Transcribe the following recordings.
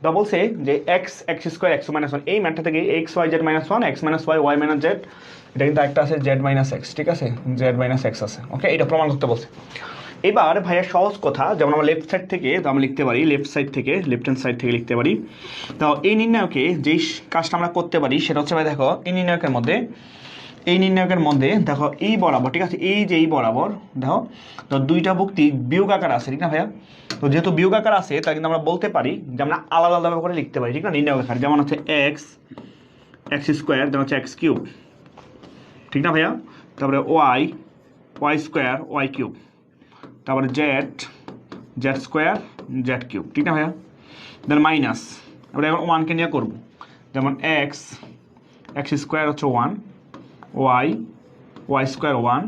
তো বলছে যে x x square x minus one, এই ম্যাথটা থেকে x Y Z minus one, x minus Y Y minus z, এটা কিন্তু একটা আছে জেড মাইনাস এক্স, ঠিক আছে, জেড মাইনাস এক্স আছে। ওকে, এটা প্রমাণ করতে বলছে। এবার ভাইয়া সহজ কথা, যেমন আমরা লেফট সাইড থেকে তো আমরা লিখতে পারি, লেফট সাইড থেকে লেফট হ্যান্ড সাইড থেকে লিখতে পারি। তো এই নির্ণয়কে যেই কাজটা আমরা করতে পারি সেটা হচ্ছে ভাই দেখো, এই নির্ণয়কের মধ্যে দেখো এই বরাবর, ঠিক আছে, এই যে এই বরাবর দেখো, তো দুইটা ভুক্তি বিয়োগ আকার আছে, ঠিক না ভাইয়া? তো যেহেতু বিয়োগ আকার আছে তাই কিন্তু আমরা বলতে পারি যে আমরা আলাদা আলাদা করে লিখতে পারি, ঠিক না, নির্ণয় আকার। যেমন হচ্ছে এক্স এক্স স্কোয়ার, যেমন হচ্ছে এক্স কিউব, ঠিক না ভাইয়া? তারপরে Y Y square Y cube, তারপরে Z Z square Z cube, ঠিক না ভাইয়া? দেন মাইনাস, আমরা এখন ওয়ানকে নিয়ে করবো, যেমন এক্স এক্স স্কোয়ার হচ্ছে one, Y Y square one,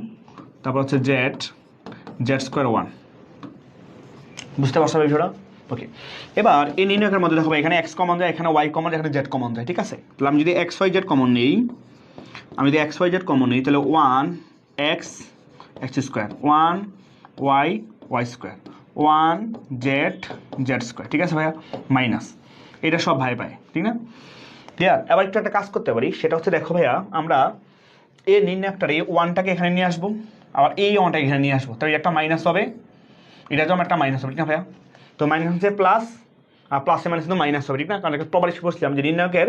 তারপর হচ্ছে জেড জেড স্কোয়ার ওয়ান। বুঝতে পারছো বিষয়টা? ওকে, এবার এই নির্ণয়কের মধ্যে দেখো এখানে এক্স কমন যায়, এখানে ওয়াই কমন যায়, এখানে জেড কমন যায়, ঠিক আছে? তাহলে আমি যদি এক্স ওয়াই জেড কমন নিই, তাহলে one x x square, one Y Y square, one z Z square, ঠিক আছে ভাইয়া? মাইনাস, এটা সব ভাই পায়, ঠিক না? ক্লিয়ার? এবার একটু একটা কাজ করতে পারি, সেটা হচ্ছে দেখো ভাইয়া, আমরা এই নির্ণয়কটার এই ওয়ানটাকে এখানে নিয়ে আসবো, আবার এই ওয়ানটাকে এখানে নিয়ে আসবো, তাহলে একটা মাইনাস হবে, এটা যেমন একটা মাইনাস হবে, ঠিক না ভাইয়া? তো মাইনাস হচ্ছে প্লাস, আর প্লাসে মাইনাস কিন্তু মাইনাস হবে, ঠিক না? কারণ প্রপার বলছিলাম যে নির্ণয়কের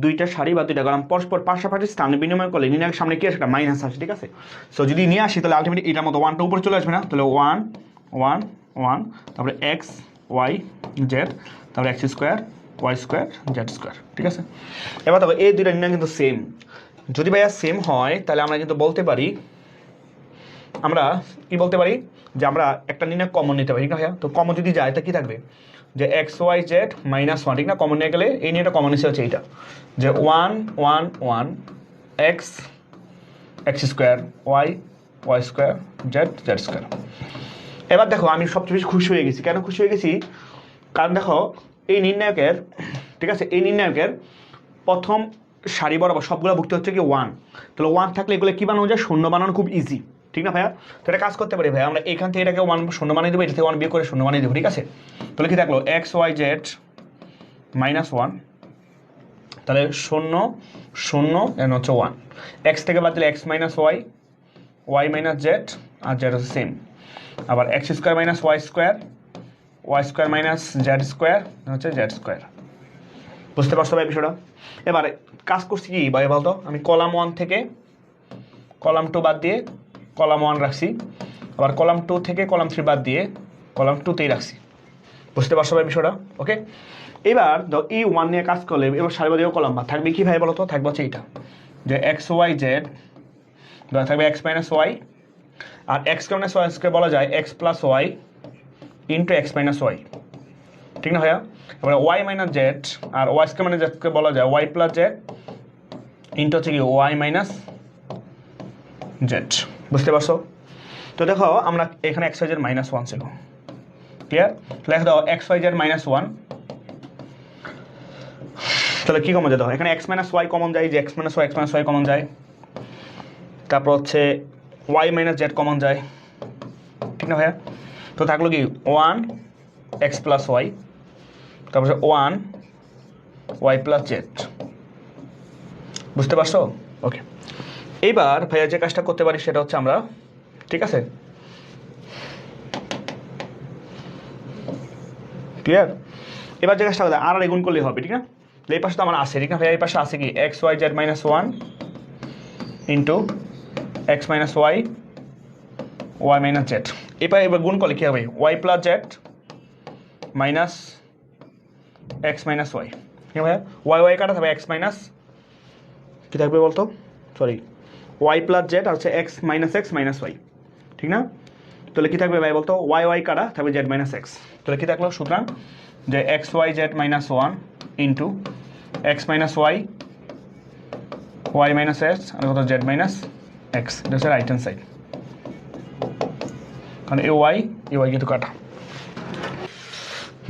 দুইটা সারি বা দুইটা কলাম পরস্পর পাশাপাশি স্থান বিনিময় করলে নির্ণয়কের সামনে কি আসে, একটা মাইনাস আসে, ঠিক আছে? সো যদি নিয়ে আসি তাহলে আলটিমেটলি এটার মতো ওয়ানটা উপরে চলে আসবে না, তাহলে ওয়ান ওয়ান ওয়ান, তারপরে এক্স ওয়াই জেড, তারপরে x square y square z square, ঠিক আছে? এবার দেখো এই দুইটা নির্ণয় কিন্তু সেম, যদি ভাইয়া সেম হয় তাহলে আমরা কিন্তু বলতে পারি, আমরা কি বলতে পারি যে আমরা একটা নির্ণয় কমন নিতে পারি, ঠিক না ভাইয়া? তো কমন যদি যায় তা কি থাকবে, যে x Y Z minus one, ঠিক না? কমন নিয়ে গেলে এই নিয়ে কমন হিসেবে হচ্ছে এইটা, যে one one one x x square y Y square z Z square. এবার দেখো আমি সবচেয়ে বেশি খুশি হয়ে গেছি, কেন খুশি হয়ে গেছি? কারণ দেখো এই নির্ণায়কের, ঠিক আছে, এই নির্ণায়কের প্রথম সারি বরাবর সবগুলো ভুক্তি হচ্ছে কি ওয়ান, তাহলে ওয়ান থাকলে এগুলো কী বানানো যায়, শূন্য বানানো খুব ইজি, ঠিক না ভাইয়া? তো এটা কাজ করতে পারি ভাইয়া, আমরা এখান থেকে এটাকে ওয়ান শূন্য বানিয়ে দেবো, এটা থেকে ওয়ান বিয়ে করে শূন্য বানিয়ে দেবো, ঠিক আছে? তাহলে কি থাকলো x Y Z minus one, তাহলে শূন্য শূন্য এন হচ্ছে ওয়ান, এক্স থেকে বাদ দিলে X minus Y Y minus Z, আর জেড হচ্ছে সেম, আবার X square minus Y square minus Z square হচ্ছে জেড স্কোয়ার। বুঝতে পারছো ভাই বিষয়টা? এবারে কাজ করছি কি ভাই বলতো, আমি কলাম ওয়ান থেকে কলাম টু বাদ দিয়ে কলাম ওয়ান রাখছি, আবার কলাম টু থেকে কলাম থ্রি বাদ দিয়ে কলাম টুতেই রাখছি। বুঝতে পারছো ভাই বিষয়টা? ওকে, এবার এই ওয়ান নিয়ে কাজ করলে এবার সারিবাদীয় কলাম বা থাকবে কি ভাই বলো তো, থাকবে হচ্ছে এইটা, যে এক্স ওয়াই জেড থাকবে এক্স মাইনাস ওয়াই, আর এক্স মাইনাস ওয়াইকে বলা যায় x plus y into x minus y, ঠিক না ভাইয়া? এবার ওয়াই মাইনাস জেড, আর ওয়াই স্কোয়ার মাইনাস জেডকে বলা যায় ওয়াই প্লাস জেড ইন্টু হচ্ছে কি ওয়াই মাইনাস জেড। বুঝতে পারছো? তো দেখো আমরা এখানে x Y Z minus one ছিল, ক্লিয়ার? লেখা দাও x Y Z minus one, তাহলে কী কমন যায় দেখো, এখানে এক্স মাইনাস ওয়াই কমন যায়, যে এক্স মাইনাস ওয়াই কমন যায়, তারপর হচ্ছে ওয়াই মাইনাস জেড কমন যায়, ঠিক না ভাইয়া? তো থাকলো কি ওয়ান এক্স প্লাস ওয়াই, তারপর ওয়ান ওয়াই প্লাস জেড। বুঝতে পারছো? ওকে, এইবার ভাইয়া যে কাজটা করতে পারি সেটা হচ্ছে আমরা, ঠিক আছে, ক্লিয়ার? এবার যে কাজটা আর গুণ করলে হবে, ঠিক না? এই পাশে তো আমার আছে, ঠিক না ভাইয়া? এই পাশে আছে কি x Y Z minus one into x minus Y Y minus z. এবার গুণ করলে কী হবে, y plus z minus x minus y, ঠিক আছে ভাইয়া? ওয়াই কাটা থাকবে এক্স মাইনাস, কী থাকবে বলতো, সরি, ওয়াই প্লাস জেড আর হচ্ছে এক্স মাইনাস ওয়াই, ঠিক না? তাহলে কী থাকবে ভাই বলতো, ওয়াই কাটা থাকবে জেড মাইনাস এক্স, তাহলে কী থাকলো সুতরাং যে x Y Z minus one into x minus Y minus X আর কত জেড মাইনাস এক্স, এটা হচ্ছে রাইট হ্যান্ড সাইড, কারণ এ ওয়াই কিন্তু কাটা।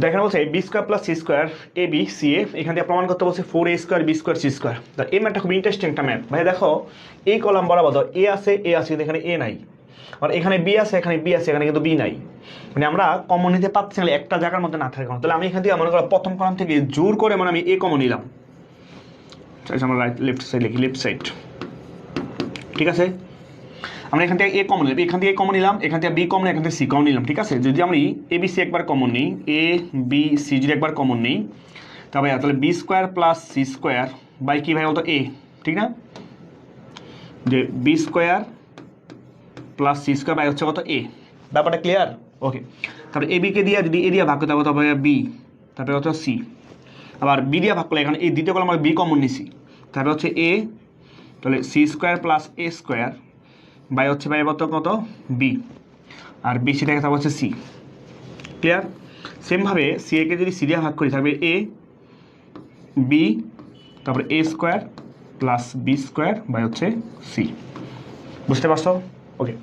দেখেন বলছে B square plus C square A B C A, এখান থেকে প্রমাণ করতে বলছে four A square B square C square. এই ম্যাথটা খুব ইন্টারেস্টিং একটা ম্যাথ ভাই। দেখো এই কলাম বরাবর এ আছে কিন্তু এখানে এ নাই, আর এখানে বি আছে, এখানে বি আছে, এখানে কিন্তু বি নাই, মানে আমরা কমন নিতে পারছি না একটা জায়গার মধ্যে না থাকে। তাহলে আমি এখান থেকে মনে করো প্রথম কলাম থেকে জোর করে মানে আমি এ কমন নিলাম, আমরা রাইট লেফট সাইড লিখি, লেফট সাইড, ঠিক আছে। আমরা এখান থেকে এ কমন নিলাম, এখান থেকে কমন নিলাম, এখান থেকে বি কমন, এখান থেকে সি কমন নিলাম, ঠিক আছে। যদি আমি এ বি সি একবার কমন নিই, এ বি সি যদি একবার কমন নিই, তাহলে B square plus C square by কি ভাই বলতো এ, ঠিক না, যে b square plus C square by হচ্ছে কত এ, ব্যাপারটা ক্লিয়ার? ওকে, তারপরে এ বিকে দিয়ে যদি এ দিয়ে ভাগ করতে হবে তবে বি, তারপরে হচ্ছে সি, আবার বি দিয়ে ভাগ করলে এখানে এই দ্বিতীয় কলাম আমরা বি কমন নিছি, তারপরে হচ্ছে এ, তাহলে c square plus A square by হচ্ছে বাই কত বি, আর বি সি থেকে থাকবে হচ্ছে সি, ক্লিয়ার? সেমভাবে সি একে যদি সি দিয়ে ভাগ করি থাকবে এ বি, তারপরে A square plus B square by হচ্ছে সি, বুঝতে পারছো? ওকে,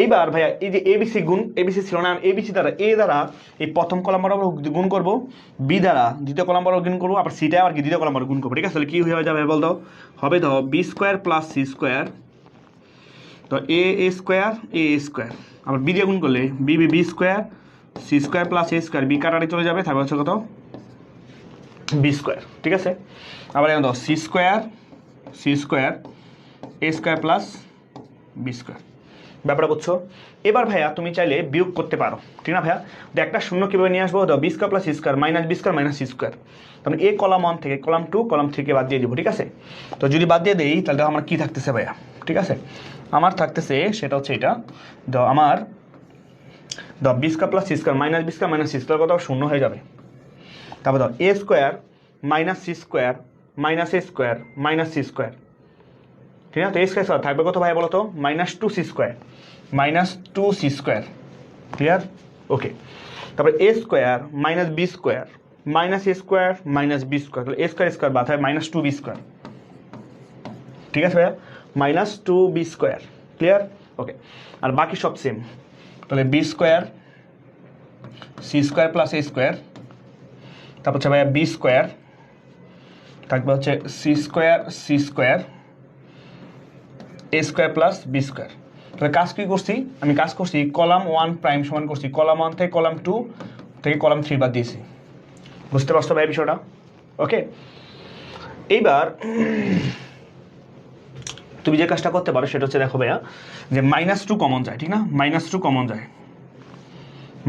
এইবার ভাইয়া এই যে এবিসি গুণ, এবিসি ছিল না, এবিসি দ্বারা এ দ্বারা এই প্রথম কলাম বরাবর গুণ করবো, বি দ্বারা দ্বিতীয় কলাম বরাবর গুণ করবো, আবার সিটা আবার কি দ্বিতীয় কলাম বরাবর গুণ করবো, ঠিক আছে। তাহলে কি হয়ে যাবে বলতো, হবে তো B square plus C square, তো এ স্কোয়ার এ স্কোয়ার, আবার বি দিয়ে গুণ করলে B B B square, C square plus এ স্কোয়ার, বি কাটারে চলে যাবে, তারপর হচ্ছে কত বি স্কোয়ার, ঠিক আছে। আবার এখন C square A square plus B square, ব্যাপারটা বুঝছো? এবার ভাইয়া তুমি চাইলে বিয়োগ করতে পারো, ঠিক না ভাইয়া? তো একটা শূন্য কীভাবে নিয়ে আসবো, b square plus C square minus B square minus C square, তাহলে এ কলাম 1 থেকে কলাম 2 কলাম 3কে বাদ দিয়ে দিব, ঠিক আছে। তো যদি বাদ দিয়ে দিই তাহলে আমার কী থাকতেছে ভাইয়া, ঠিক আছে, আমার থাকতেছে সেটা হচ্ছে এটা, আমার B square plus C square minus B square minus C square কত শূন্য হয়ে যাবে, তারপর A square minus C square minus A square minus C square, ঠিক আছে। তো এ স্কোয়ার থাকবে কত ভাই বলো তো, -2c square, -2c square, clear? Okay, তারপরে A square minus B square minus A square minus B square, তাহলে এ স্কোয়ার স্কোয়ার বাদ হয় -2b স্কোয়ার, ঠিক আছে ভাইয়া, -2b স্কোয়ার, ক্লিয়ার? ওকে, আর বাকি সব সেম, তাহলে B square C square plus এ স্কোয়ার, তারপর হচ্ছে ভাইয়া বি স্কোয়ার, থাকবে হচ্ছে C square A square plus B square. তাহলে কাজ কী করছি, আমি কাজ করছি কলাম 1 প্রাইম সমান করছি কলাম 1 থেকে কলাম 2 থেকে কলাম 3 বাদ দিয়েছি, বুঝতে পারছো ভাই বিষয়টা? ওকে, এইবার তুমি যে কাজটা করতে পারো সেটা হচ্ছে দেখো ভাইয়া, যে -2 কমন যায়, ঠিক না, -2 কমন যায়,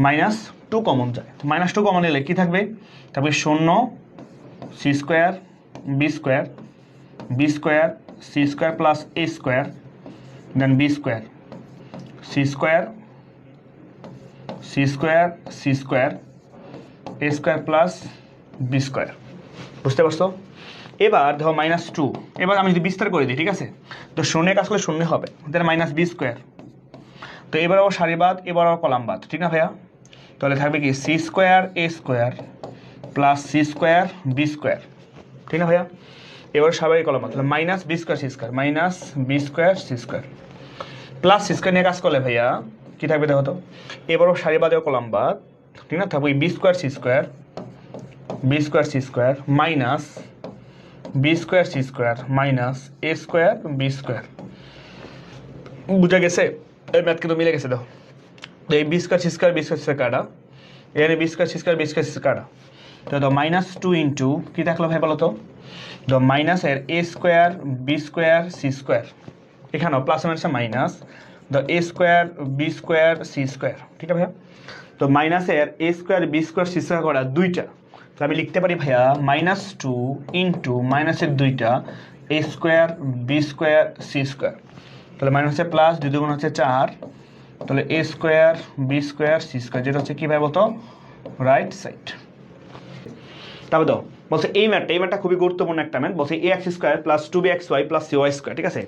-2 কমন যায়, তো -2 কমন এলে কী থাকবে, থাকবে 0 C square B square C square plus A square then B square C square A square plus B square, বুঝতে পারছো? এবার ধরো -2, এবার আমি যদি বিস্তার করে দিই, ঠিক আছে, তো শূন্যে কাজ করলে শূন্য হবে, দেন -b স্কোয়ার, তো এবার আবার সারিবাদ, এবার আবার কলামবাদ, ঠিক না ভাইয়া? তাহলে থাকবে কি C square A square plus C square B square, ঠিক না ভাইয়া? এবার স্বাভাবিক কলাম, তাহলে -b square C square -b square C square plus C square নিয়ে কাজ করলে ভাইয়া কী থাকবে দেখো তো, এবারও সারিবাদেও কলাম বাদ, ঠিক না, থাকবে B square C square minus B square C square minus A square B square, বুঝা গেছে? এই ম্যাথ কিন্তু মিলে গেছে দেখো, তো এই বি স্কোয়ার সি স্কোয়ার কাটা, এখানে বি স্কোয়ার সি স্কোয়ার কাটা, তো -2 ইন্টু কী থাকলো ভাই বলো তো, তো মাইনাসের A square B square C square, এখানেও প্লাস মাইনাসে minus, the A square B square C square, ঠিক আছে ভাইয়া? তো মাইনাসের A square B square C square করা দুইটা, তো আমি লিখতে পারি ভাইয়া -2 ইন্টু মাইনাসের দুইটা A square B square C square, তাহলে মাইনাসে প্লাস 2 গুণ হচ্ছে 4, তাহলে A square B square C square, যেটা হচ্ছে কী ভাই বলতো রাইট সাইড। তারপর দাও বলছে এই ম্যাথটা খুবই গুরুত্বপূর্ণ একটা ম্যাথ, বলছে ax square plus 2bxy plus cy square, ঠিক আছে।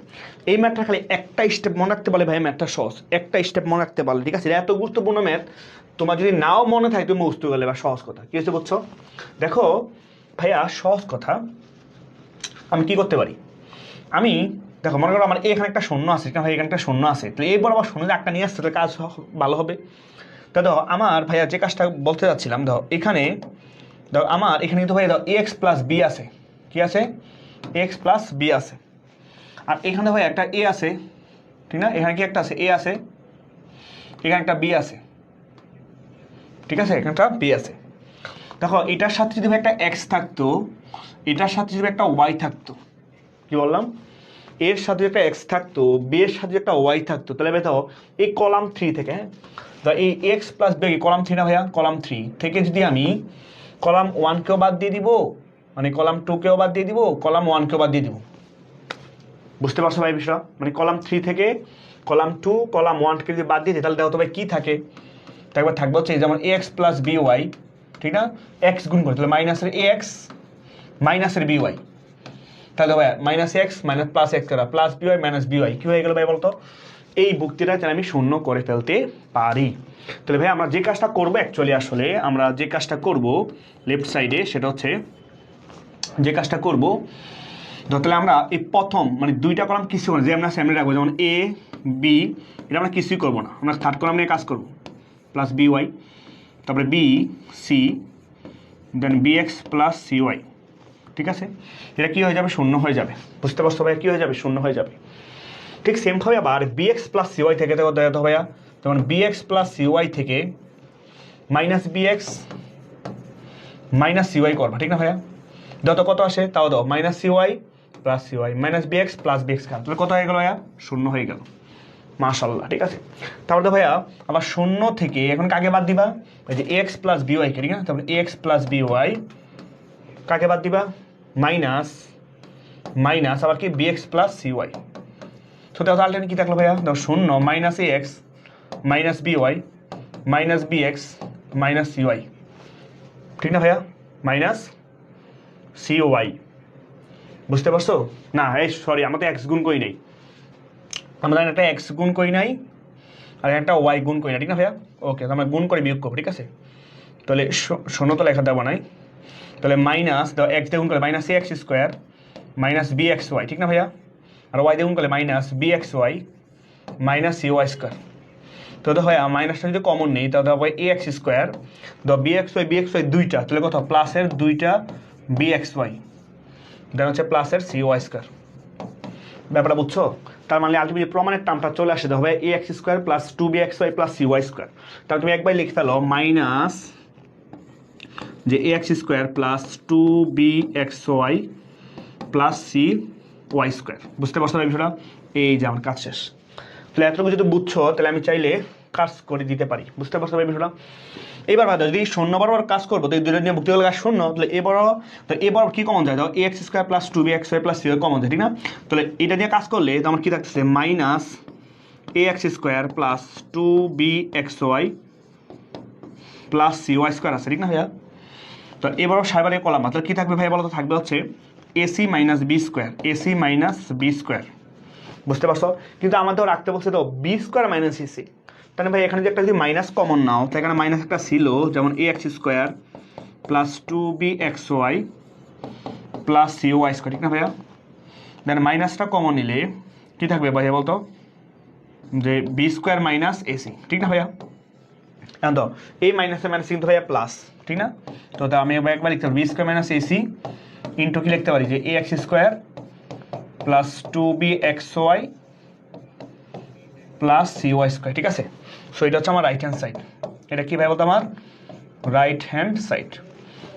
এই ম্যাথটা খালি একটা স্টেপ মনে রাখতে পারলে ভাই ম্যাথটা সহজ, একটা স্টেপ মনে রাখতে পারলে, ঠিক আছে। এত গুরুত্বপূর্ণ ম্যাথ তোমার যদি নাও মনে থাকে তুমি বুঝতে গেলে বা সহজ কথা কী হচ্ছে বুঝছো। দেখো ভাইয়া সহজ কথা, আমি কি করতে পারি, আমি দেখো মনে করো আমার এখানে একটা শূন্য আছে, ভাই এখানে একটা শূন্য আছে, তাহলে এরপর আবার শূন্য একটা নিয়ে আসতে তাহলে কাজ ভালো হবে। তা দেখো আমার ভাইয়া যে কাজটা বলতে যাচ্ছিলাম, দেখো এখানে দেখো আমার এখানে কিন্তু ভাই দেখো এক্স প্লাস বি আছে, কি আছে এক্স প্লাস বি আছে, আর এখানে ভাই একটা এ আছে, ঠিক না, এখানে কি একটা আছে এ আছে, এখানে একটা বি আছে, ঠিক আছে, এখানে একটা বি আছে। দেখো এটার সাথে যদি একটা এক্স থাকতো, এটার সাথে যদি একটা ওয়াই থাকতো, কি বললাম, এর সাথে একটা এক্স থাকতো, বি এর সাথে একটা ওয়াই থাকতো, তাহলে দেখো এই কলাম 3 থেকে, হ্যাঁ, এই এক্স প্লাস বি কলাম 3 না ভাইয়া, কলাম 3 থেকে যদি আমি কলাম 1কেও বাদ দিয়ে দিব, মানে কলাম 2কেও বাদ দিয়ে দিব, কলাম 1কেও বাদ দিয়ে দিব। বুঝতে পারছো ভাই বিষয়? মানে কলাম 3 থেকে কলাম 2 কলাম 1কে যদি বাদ দিয়ে দিই, তাহলে দেখো তো ভাই কী থাকে, তো একবার থাকবে হচ্ছে যেমন এক্স প্লাস বি ওয়াই, ঠিক না, এক্স গুণ করে, তাহলে মাইনাসের এ এক্স মাইনাসের বি ওয়াই, তাহলে ভাই minus x minus plus X করা plus B Y minus B Y, কী হয়ে গেল ভাই বলতো, এই ভুক্তিটা তাহলে আমি শূন্য করে ফেলতে পারি। তাহলে ভাই আমরা যে কাজটা করবো অ্যাকচুয়ালি, আসলে আমরা যে কাজটা করব লেফট সাইডে, সেটা হচ্ছে যে কাজটা করব, তাহলে আমরা এই প্রথম মানে দুইটা কলাম কিছু যে আমরা সামনে রাখবো, যেমন এ বি, এটা আমরা কিছুই করবো না, আমরা থার্ড কলাম নিয়ে কাজ করবো, প্লাস বি ওয়াই, তারপরে B C, then B X plus C Y, ঠিক আছে, এটা কী হয়ে যাবে, শূন্য হয়ে যাবে। বুঝতে পারছো ভাইয়া, কী হয়ে যাবে, শূন্য হয়ে যাবে। ঠিক সেমভাবে আবার B X plus C Y থেকে দেখো ভাইয়া, যেমন B X plus C Y থেকে minus B X minus C Y করবা, ঠিক না ভাইয়া, যত কত আসে তাও দাও, minus C Y plus C Y minus B X plus B X খান, তাহলে কত হয়ে গেল ভাইয়া, শূন্য হয়ে গেল, মাশাল্লাহ, ঠিক আছে। তারপরে তো ভাইয়া আবার শূন্য থেকে এখন কাকে বাদ দিবা, ওই যে এক্স প্লাস বি ওয়াইকে, ঠিক না, তারপরে এক্স প্লাস বি ওয়াই কাকে বাদ দিবা, মাইনাস মাইনাস আবার কি B X plus C Y, তো দেখো আলটারনেট কী থাকলো ভাইয়া, দেখো শূন্য মাইনাস এ X minus B Y minus B X minus C Y, ঠিক না ভাইয়া, মাইনাস সি ওয়াই। বুঝতে পারছো? না এই সরি, আমরা তো এক্স গুণ করি নাই, আমরা একটা এক্স গুণ করি নাই আর একটা ওয়াই গুণ করি না, ঠিক না ভাইয়া, ওকে, আমরা গুণ করে বিয়োগ করবো, ঠিক আছে, তাহলে শূন্য তো লেখা দেবো নাই, তাহলে মাইনাস দাও এক্স দিয়ে গুণ করলে মাইনাস এ x square minus B X Y, ঠিক না ভাইয়া, আর ওয়াই দিয়ে গুণ করলে minus B X Y minus C Y square, তো দেখো ভাইয়া মাইনাসটা যদি কমন নেই তাহলে দেখো এ এক্স স্কোয়ার দাও বি এক্স ওয়াই দুইটা, তাহলে কত, প্লাসের দুইটা বি এক্স ওয়াই, দেন হচ্ছে প্লাসের সি ওয়াই স্কোয়ার। ব্যাপারটা বুঝছো? তার মানে আলটিমেটলি প্রমাণের টার্মটা চলে আসে হবে a x square plus 2b x y plus C Y square, তাহলে তুমি একবার লিখে ফেলো মাইনাস যে a x square plus 2b x y plus C Y square. বুঝতে পারছো না বিষয়টা? এই যে আমার কাজ শেষ। তাহলে এতটুকু যদি বুঝছো তাহলে আমি চাইলে কাজ করে দিতে পারি। বুঝতে পারছো এই বিষয়টা? এবার বাদ যদি শূন্য বরাবর কাজ করবো তো এই দুটো নিয়ে ভুক্তি হলে কাজ শূন্য, তাহলে এবার কী কমন যায়, a x square plus 2b x y plus C y common যায়, ঠিক না? তাহলে এটা দিয়ে কাজ করলে তো আমার কী থাকতেছে, মাইনাস এ x square plus 2b x y plus C Y square আছে, ঠিক না ভাইয়া? তো এবারও সাইবারে কলাম, তাহলে কী থাকবে ভাই বলো তো, থাকবে হচ্ছে a c minus B square, a c minus B square. বুঝতে পারছো? কিন্তু আমাদেরও রাখতে বলছে তো বি স্কোয়ার মাইনাস এসি, তাহলে ভাই এখানে যে একটা যদি মাইনাস কমন নাও তো এখানে মাইনাস একটা ছিল, যেমন a x square plus 2b x y plus C Y square, ঠিক না ভাইয়া? দেন মাইনাসটা কমন নিলে কী থাকবে ভাইয়া বলতো, যে বি স্কোয়ার মাইনাস এসি, ঠিক না ভাইয়া? এখন তো এই মাইনাসে মাইনাস কিন্তু ভাইয়া প্লাস, ঠিক না? তো আমি একবার লিখতে পারি b square minus ac into কি লিখতে পারি, যে a x square plus 2b x y plus C Y square, ঠিক আছে? সো এটা হচ্ছে আমার রাইট হ্যান্ড সাইড। এটা কি ভাই বলতো, আমার রাইট হ্যান্ড সাইড।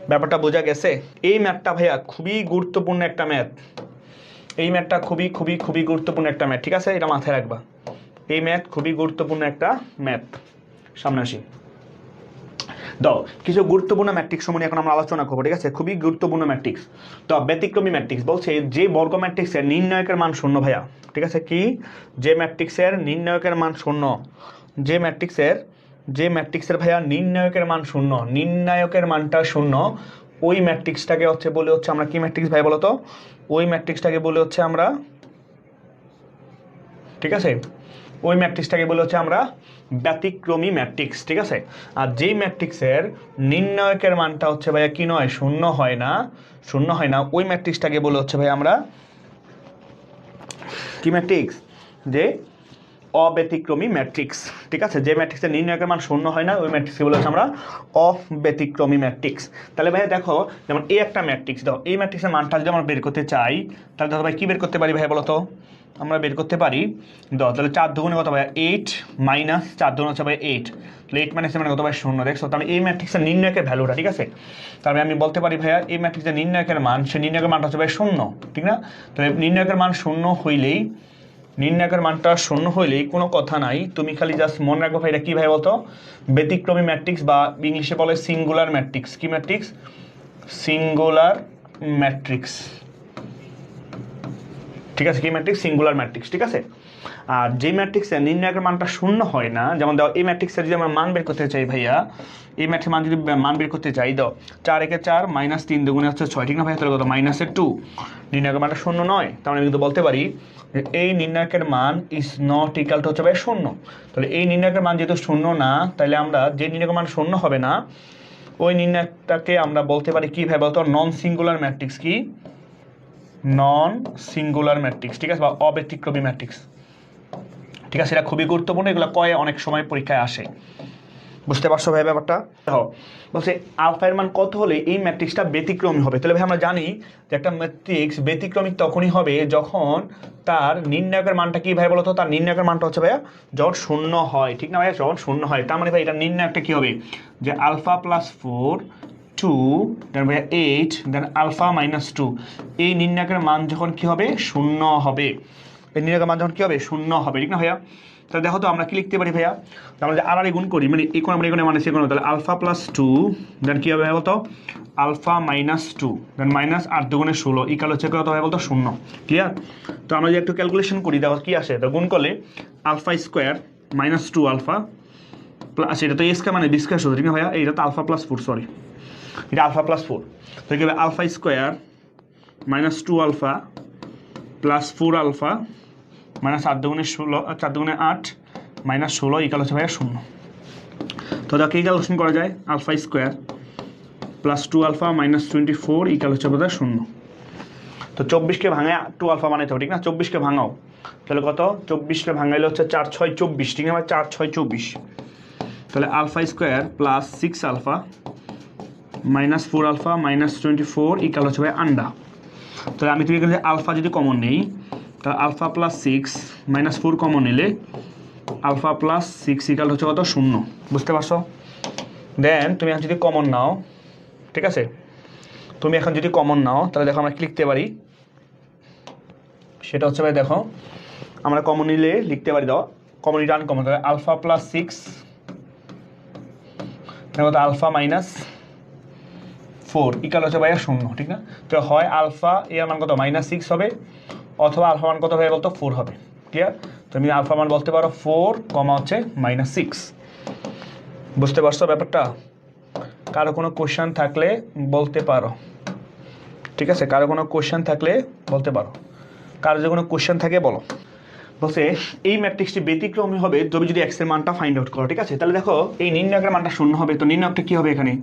ব্যাপারটা বোঝা গেছে? এই ম্যাথটা ভাইয়া খুবই গুরুত্বপূর্ণ একটা ম্যাথ, এই ম্যাথটা খুবই খুবই খুবই গুরুত্বপূর্ণ একটা ম্যাথ, ঠিক আছে? এটা মাথায় রাখবা, এই ম্যাথ খুবই গুরুত্বপূর্ণ একটা ম্যাথ। সামনে আসি, দাও কিছু গুরুত্বপূর্ণ ম্যাট্রিক্স সম্বন্ধে এখন আমরা আলোচনা করবো, ঠিক আছে? খুবই গুরুত্বপূর্ণ ম্যাট্রিক্স। তো ব্যতিক্রমী ম্যাট্রিক্স বলছে যে বর্গ ম্যাট্রিক্সের নির্ণায়কের মান শূন্য ভাইয়া, ঠিক আছে? কি যে ম্যাট্রিক্সের নির্ণায়কের মান শূন্য, যে ম্যাট্রিক্সের ভাইয়া নির্ণায়কের মান শূন্য, নির্ণায়কের মানটা শূন্য, ওই ম্যাট্রিক্সটাকে হচ্ছে বলে হচ্ছে আমরা কি ম্যাট্রিক্স ভাই বলো তো? ওই ম্যাট্রিক্সটাকে বলে হচ্ছে আমরা, ঠিক আছে, ওই ম্যাট্রিক্সটাকে বলে হচ্ছে আমরা ব্যতিক্রমী ম্যাট্রিক্স, ঠিক আছে? আর যেই ম্যাট্রিক্সের নির্ণায়কের মানটা হচ্ছে ভাইয়া কি নয়, শূন্য হয় না, ওই ম্যাট্রিক্সটাকে বলে হচ্ছে ভাই আমরা কি ম্যাট্রিক্স, যে অব্যতিক্রমী ম্যাট্রিক্স, ঠিক আছে? যে ম্যাট্রিক্সের নির্ণায়কের মান শূন্য হয় না ওই ম্যাট্রিক্সকে বলে হচ্ছে আমরা অব্যতিক্রমী ম্যাট্রিক্স। তাহলে ভাই দেখো, যেমন এই একটা ম্যাট্রিক্স দাও, এই ম্যাট্রিক্সের মানটা যদি আমরা বের করতে চাই তাহলে ধরো ভাই কি বের করতে পারি ভাই বলো তো? আমরা বের করতে পারি 10, তাহলে 4 দুগুণে কত ভাইয়া 8 মাইনাস 4 দুগুণে হচ্ছে ভাই 8, তাহলে 8 মাইনাস মানে কত ভাই 0, দেখছো? তাহলে এই ম্যাট্রিক্সের নির্ণায়কের ভ্যালুটা, ঠিক আছে? তাহলে আমি বলতে পারি ভাইয়া এই ম্যাট্রিক্সের নির্ণায়কের মান, সে নির্ণায়কের মানটা হচ্ছে ভাই 0, ঠিক না? তাহলে নির্ণায়কের মান 0 হইলেই, নির্ণায়কের মানটা 0 হইলেই কোনো কথা নাই, তুমি খালি জাস্ট মনে রাখবো ভাই এটা কী ভাই বলতো, ব্যতিক্রমী ম্যাট্রিক্স বা ইংলিশে বলে সিঙ্গুলার ম্যাট্রিক্স। কি ম্যাট্রিক্স? সিঙ্গুলার ম্যাট্রিক্স, ঠিক আছে? কি ম্যাট্রিক্স? সিঙ্গুলার ম্যাট্রিক্স, ঠিক আছে? আর যে ম্যাট্রিক্সের নির্ণায়কের মানটা 0 হয় না, যেমন দাও এই ম্যাট্রিক্সের যদি আমরা মান বের করতে চাই ভাইয়া, এই ম্যাট্রিক্সের মান যদি মান বের করতে চাই, দাও 4 একে 4 মাইনাস 3 দুগুণে হচ্ছে 6, ঠিক না ভাইয়া? তাহলে কত? -2, নির্ণায়কের মানটা 0 নয়, তাহলে আমি কিন্তু বলতে পারি এই নির্ণায়কের মান ইজ নট ইকুয়াল টু হচ্ছে ভাই 0। তাহলে এই নির্ণায়কের মান যেহেতু 0 না, তাহলে আমরা যে নির্ণায়কের মান 0 হবে না ওই নির্ণায়কটাকে আমরা বলতে পারি কি ভাই বলতো? Non singular matrix. কি? নন সিঙ্গুলার ম্যাট্রিক্স, ঠিক আছে? বা অব্যতিক্রমী ম্যাট্রিক্স, ঠিক আছে? এটা খুবই গুরুত্বপূর্ণ, এগুলো কয়ে অনেক সময় পরীক্ষায় আসে। বুঝতে পারছো ভাই ব্যাপারটা? দেখো বলছে আলফা এর মান কত হলে এই ম্যাট্রিক্সটা ব্যতিক্রমী হবে। তাহলে ভাই আমরা জানি যে একটা ম্যাট্রিক্স ব্যতিক্রমী তখনই হবে যখন তার নির্ণায়কের মানটা কি ভাই বলতো? তার নির্ণায়কের মানটা হচ্ছে ভাইয়া যখন 0 হয়, ঠিক না ভাইয়া? যখন 0 হয়, তার মানে ভাই এটা নির্ণায়কটা কি হবে? যে আলফা প্লাস 4 2 দেন ভাইয়া 8 দেন আলফা মাইনাস 2, এই নির্ণায়কের মান যখন কি হবে? 0 হবে। এই নির্ণায়কের মান যখন কি হবে? 0 হবে, ঠিক না ভাইয়া? তাহলে দেখো তো আমরা কি লিখতে পারি ভাইয়া? আমরা যে আর গুণ করি, মানে এই কোণ আমরা এখানে মানে সে কোণ, তাহলে আলফা প্লাস 2 দেন কি হবে ভাই বলতো? আলফা মাইনাস 2 দেন মাইনাস 8 দুগুণে 16 ইকাল হচ্ছে কত হয় বলতো? 0। ক্লিয়ার? তো আমরা যদি একটু ক্যালকুলেশন করি, দেখো কি আসে। তো গুণ করলে alpha square minus 2 alpha plus, এটা তো এ স্কোয়ার মানে বি স্কোয়ার শুধু, ঠিক না ভাইয়া? এইটা তো আলফা প্লাস 4, সরি এটা আলফা প্লাস 4, তো কি হবে? Alpha square minus 2 alpha plus 4 alpha minus 8 দুগুণে 16, 4 দুগুণে 8 মাইনাস 16 ইকাল হচ্ছে ভাইয়া 0। তো দেখো ক্যালকুলেশন করা যায়, alpha square plus 2 alpha minus 24 equal হচ্ছে বোধহয় 0। তো 24কে ভাঙায় 2 আলফা বানাইতে হবে, ঠিক না? 24কে ভাঙাও, তাহলে কত? 24কে ভাঙাইলে হচ্ছে 4 6 24, ঠিক না? 4 6 24, তাহলে alpha square plus 6 alpha minus 4 alpha minus 24 equal হচ্ছে ভাই আন্ডা। তাহলে আমি তুমি এখানে আলফা যদি কমন নেই, তাহলে আলফা প্লাস 6 মাইনাস 4 কমন নিলে আলফা প্লাস 6 ইকাল হচ্ছে কত? 0। বুঝতে পারছো? দেন তুমি এখন যদি কমন নাও, ঠিক আছে? তুমি এখন যদি কমন নাও, তাহলে দেখো আমরা কি লিখতে পারি, সেটা হচ্ছে ভাই দেখো আমরা কমন নিলে লিখতে পারি, দাও কমন নিলে আনকমন, তাহলে আলফা প্লাস 6 কত? আলফা মাইনাস 4 ইকাল হচ্ছে ভাইয়া 0, ঠিক না? তো হয় আলফা এর মান কত? -6 হবে, অথবা আলফা মান কত ভাই বলতো? 4 হবে। ক্লিয়ার? তুমি আলফা মান বলতে পারো 4 কমা হচ্ছে -6। বুঝতে পারছো ব্যাপারটা? কারো কোনো কোশ্চেন থাকলে বলতে পারো, ঠিক আছে? কারো কোনো কোশ্চেন থাকলে বলতে পারো, কারো যে কোনো কোশ্চেন থাকে বলো। বলছে এই ম্যাট্রিক্সটি ব্যতিক্রমী হবে তবে যদি এক্স এর মানটা ফাইন্ড আউট করো, ঠিক আছে? তাহলে দেখো এই নির্ণায়কের মানটা 0 হবে, তো নির্ণায়কটা কী হবে? এখানে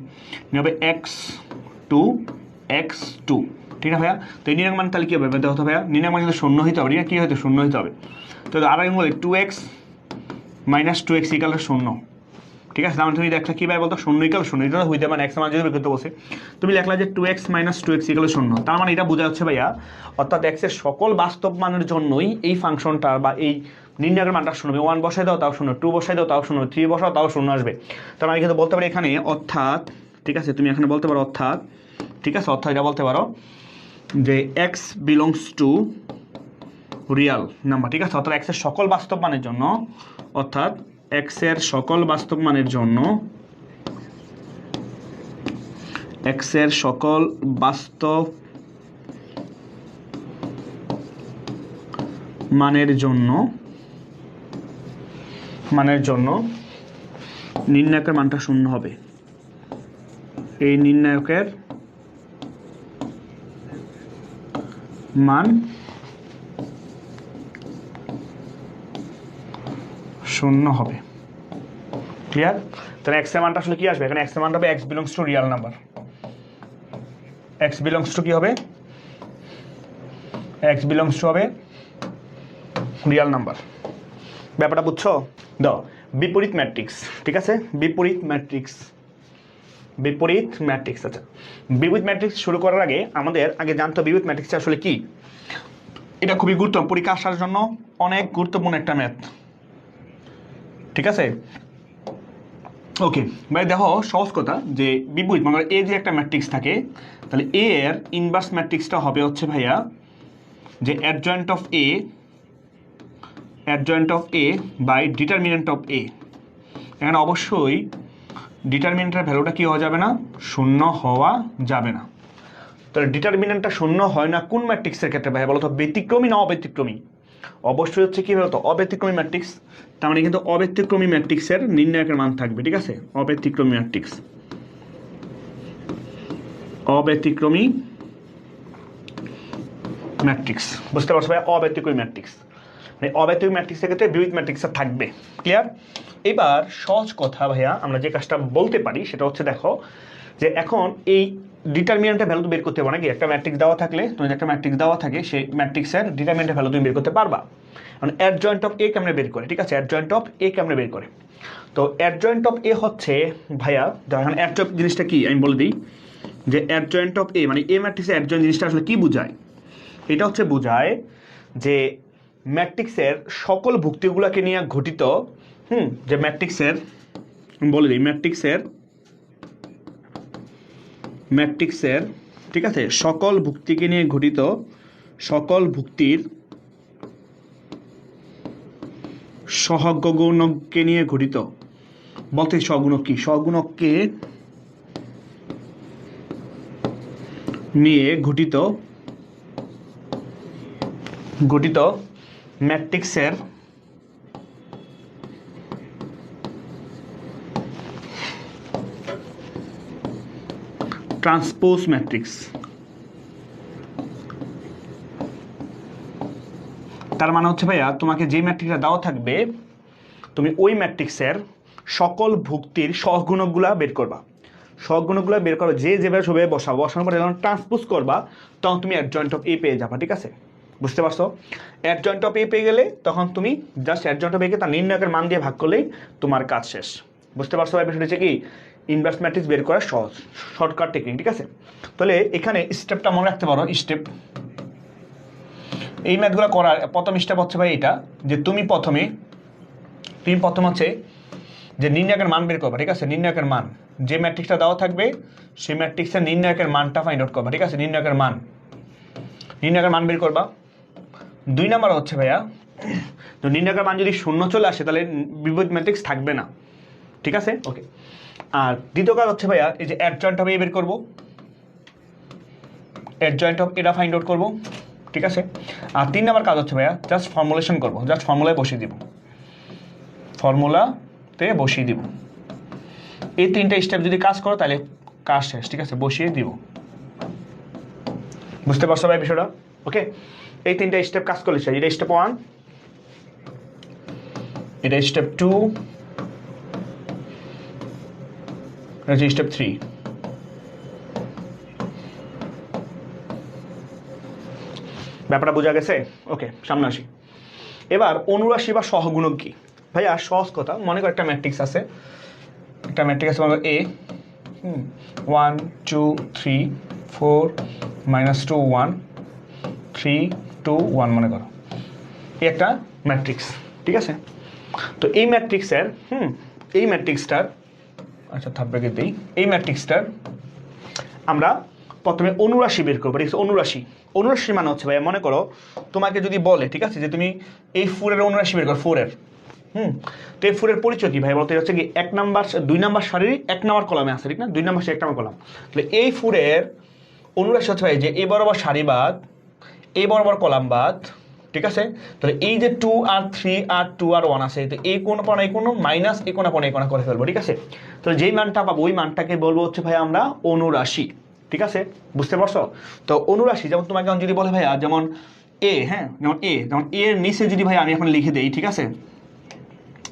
হবে x2 x2, ঠিক না ভাইয়া? তো এই নির্ণায়ক মান তাহলে কী হবে? দেখো ভাইয়া নির্ণায়ক মান কিন্তু 0 হইতে হবে, ঠিক না? কী হইতে? 0 হইতে হবে। তো আর আমি বলি 2x মাইনাস 2x ইকাল 0, ঠিক আছে? তাহলে তুমি দেখলে কী ভাই বলতো? 0 ইকাল 0, এটা হইতে মানে এক্স মান যদি বের করতে বসে তুমি লেখলা যে 2x মাইনাস 2x ইকাল 0, তার মানে এটা বোঝা যাচ্ছে ভাইয়া অর্থাৎ এক্সের সকল বাস্তব মানের জন্যই এই ফাংশনটা বা এই নির্ণায়কের মানটা 0 হবে। 1 বসাই দাও তাও 0, 2 বসাই দাও তাও 0, 3 বসাও তাও 0 আসবে। তার মানে কিন্তু বলতে পারি এখানে অর্থাৎ, ঠিক আছে? তুমি এখানে বলতে পারো অর্থাৎ, ঠিক আছে? অর্থাৎ এটা বলতে পারো যে x belongs to Real number, ঠিক আছে? অর্থাৎ এক্সের সকল বাস্তব মানের জন্য, অর্থাৎ এক্সের সকল বাস্তব মানের জন্য, এক্সের সকল বাস্তব মানের জন্য নির্ণায়কের মানটা 0 হবে। এই নির্ণায়কের মান 0 হবে। ক্লিয়ার? তাহলে এক্স এর মানটা আসলে কি আসবে? এখানে এক্স এর মানটা হবে x belongs to Real number. X belongs to কি হবে? এক্স বিলংস টু হবে রিয়াল নাম্বার। ব্যাপারটা বুঝছো? দাও বিপরীত ম্যাট্রিক্স, ঠিক আছে? বিপরীত ম্যাট্রিক্স, আচ্ছা বিপরীত ম্যাট্রিক্স শুরু করার আগে আমাদের আগে জানতে হবে বিপরীত ম্যাট্রিক্সটা আসলে কি। এটা খুবই গুরুত্বপূর্ণ, পরীক্ষা আসার জন্য অনেক গুরুত্বপূর্ণ একটা ম্যাথ, ঠিক আছে। ওকে ভাই দেখো সহজ কথা, যে বিপরীত মানে এ যে একটা ম্যাট্রিক্স থাকে, তাহলে এ এর ইনভার্স ম্যাট্রিক্সটা হবে হচ্ছে ভাইয়া যে adjoint of A by determinant of A. এখানে অবশ্যই ডিটারমিনেন্টের ভ্যালুটা কি হওয়া যাবে না, শূন্য হওয়া যাবে না। তাহলে ডিটারমিনেন্টটা শূন্য হয় না কোন ম্যাট্রিক্সের ক্ষেত্রে ভাই বলো তো, ব্যতিক্রমী না অব্যতিক্রমী? অবশ্যই হচ্ছে কি বলতো, অব্যতিক্রমী ম্যাট্রিক্স। তার মানে কিন্তু অব্যতিক্রমী ম্যাট্রিক্সের নির্ণায়কের মান থাকবে, ঠিক আছে। অব্যতিক্রমী ম্যাট্রিক্স বুঝতে পারছো ভাই, অব্যতিক্রমী ম্যাট্রিক্স, মানে অব্যতিক্রমী ম্যাট্রিক্সের ক্ষেত্রে বিপরীত ম্যাট্রিক্স থাকবে। ক্লিয়ার? এবার সহজ কথা ভাইয়া, আমরা যে কাজটা বলতে পারি সেটা হচ্ছে দেখো, যে এখন এই ডিটারমিনেন্টের ভ্যালু বের করতে পারো নাকি, একটা ম্যাট্রিক্স দেওয়া থাকলে, তুমি একটা ম্যাট্রিক্স দেওয়া থাকে, সেই ম্যাট্রিক্সের ডিটারমিনেন্টের ভ্যালু তুমি বের করতে পারবা। মানে অ্যাডজয়েন্ট অফ এ কেমনে বের করে, ঠিক আছে, অ্যাডজয়েন্ট অফ এ কেমনে বের করে। তো অ্যাডজয়েন্ট অফ এ হচ্ছে ভাইয়া, এখন অ্যাডজয়েন্ট জিনিসটা কি আমি বলে দিই, যে অ্যাডজয়েন্ট অফ এ মানে এ ম্যাট্রিক্সের অ্যাডজয়েন্ট জিনিসটা আসলে কি বোঝায়। এটা হচ্ছে বোঝায় যে ম্যাট্রিক্সের সকল ভুক্তিগুলোকে নিয়ে গঠিত, যে ম্যাট্রিক্সের বলে দিই, ম্যাট্রিক্সের ঠিক আছে, সকল ভুক্তিকে নিয়ে গঠিত, সকল ভুক্তির সহগুণককে নিয়ে গঠিত, বলতে সহগুণক কি, সহগুণককে নিয়ে গঠিত ম্যাট্রিক্সের ট্রান্সপোজ ম্যাট্রিক্স। তার মানে হচ্ছে ভাইয়া, তোমাকে যে ম্যাট্রিক্সটা দেওয়া থাকবে, তুমি ওই ম্যাট্রিক্সের সকল ভুক্তির সহগুণকগুলা বের করবা, সহগুণকগুলো বের করো, যে যেভাবে সবাই বসানোর পরে যখন ট্রান্সপোজ করবা, তখন তুমি অ্যাডজয়েন্ট অফ এ পেয়ে যাবা, ঠিক আছে। বুঝতে পারছো? অ্যাডজয়েন্ট অফ এ পেয়ে গেলে তখন তুমি জাস্ট অ্যাডজয়েন্ট অফ এ কে তার নির্ণায়কের মান দিয়ে ভাগ করলেই তোমার কাজ শেষ। বুঝতে পারছো ভাই? বিষয়টা হচ্ছে কি, ইনভার্স ম্যাট্রিক্স বের করা সহজ, শর্টকাট টেকনিক, ঠিক আছে। তাহলে এখানে স্টেপটা মনে রাখতে পারো, স্টেপ এই ম্যাথগুলো করার প্রথম স্টেপ হচ্ছে ভাই এটা, যে তুমি প্রথম হচ্ছে যে নির্ণায়কের মান বের করবা, ঠিক আছে। নির্ণায়কের মান, যে ম্যাট্রিক্সটা দেওয়া থাকবে সেই ম্যাট্রিক্সের নির্ণায়কের মানটা ফাইন্ড আউট করবা, ঠিক আছে। নির্ণায়কের মান বের করবা। 2 নাম্বার হচ্ছে ভাইয়া, তো নির্ণায়কের মান যদি শূন্য চলে আসে তাহলে বিপরীত ম্যাট্রিক্স থাকবে না, ঠিক আছে। ওকে, আর দ্বিতীয় কাজ হচ্ছে ভাইয়া, এই যে অ্যাডজয়েন্ট অফ এ বের করবো, অ্যাডজয়েন্ট অফ এটা ফাইন্ড আউট করবো, ঠিক আছে। আর 3 নাম্বার কাজ হচ্ছে ভাইয়া, জাস্ট ফর্মুলেশন করবো, জাস্ট ফর্মুলায় বসিয়ে দিব, ফর্মুলাতে বসিয়ে দিব। এই 3টা স্টেপ যদি কাজ করো তাহলে কাজ শেষ, ঠিক আছে, বসিয়ে দিব। বুঝতে পারছো ভাই বিষয়টা? ওকে, এই 3টা স্টেপ কাজ করলে এটা স্টেপ 1, এটা স্টেপ 2, এটা হচ্ছে স্টেপ 3। ব্যাপারটা বোঝা গেছে? ওকে, সামনে আসি। এবার অনুরাশি বা সহগুণক কি ভাইয়া? সহজ কথা, মনে করো একটা ম্যাট্রিক্স আছে, মনে করো এ 1 2 3 4 -2 1 3 2 1 মনে করো, এই একটা ম্যাট্রিক্স, ঠিক আছে। তো এই ম্যাট্রিক্সের আচ্ছা থাকবে দিই, এই ম্যাট্রিক্সটার আমরা প্রথমে অনুরাশি বের করবো, ঠিক আছে। অনুরাশি মানে হচ্ছে ভাইয়া, মনে করো তোমাকে যদি বলে, ঠিক আছে, যে তুমি এই 4-এর অনুরাশি বের করো, 4-এর তো এই 4-এর পরিচয় কি ভাই বলতে হচ্ছে কি, 2 নাম্বার সারির 1 নাম্বার কলামে আছে, ঠিক না, 2 নাম্বার সারি 1 নাম্বার কলাম। তাহলে এই 4-এর অনুরাশি হচ্ছে ভাই যে এ বরাবর সারি বাদ, এ বরাবর কলাম বাদ, ঠিক আছে। তাহলে এই যে 2 আর 3 আর 2 আর 1 আছে, তো এই কোন পানা এই কোন মাইনাস এই কোন পানা এই কোন করে ফেলবো, ঠিক আছে। তো যেই মানটা পাবো ওই মানটাকে বলবো হচ্ছে ভাই আমরা অনুরাশি, ঠিক আছে। বুঝতে পারছো? তো অনুরাশি যেমন তোমাকে যদি বলে ভাইয়া, যেমন এ, যেমন এর নিচে যদি ভাই আমি এখন লিখে দেই, ঠিক আছে,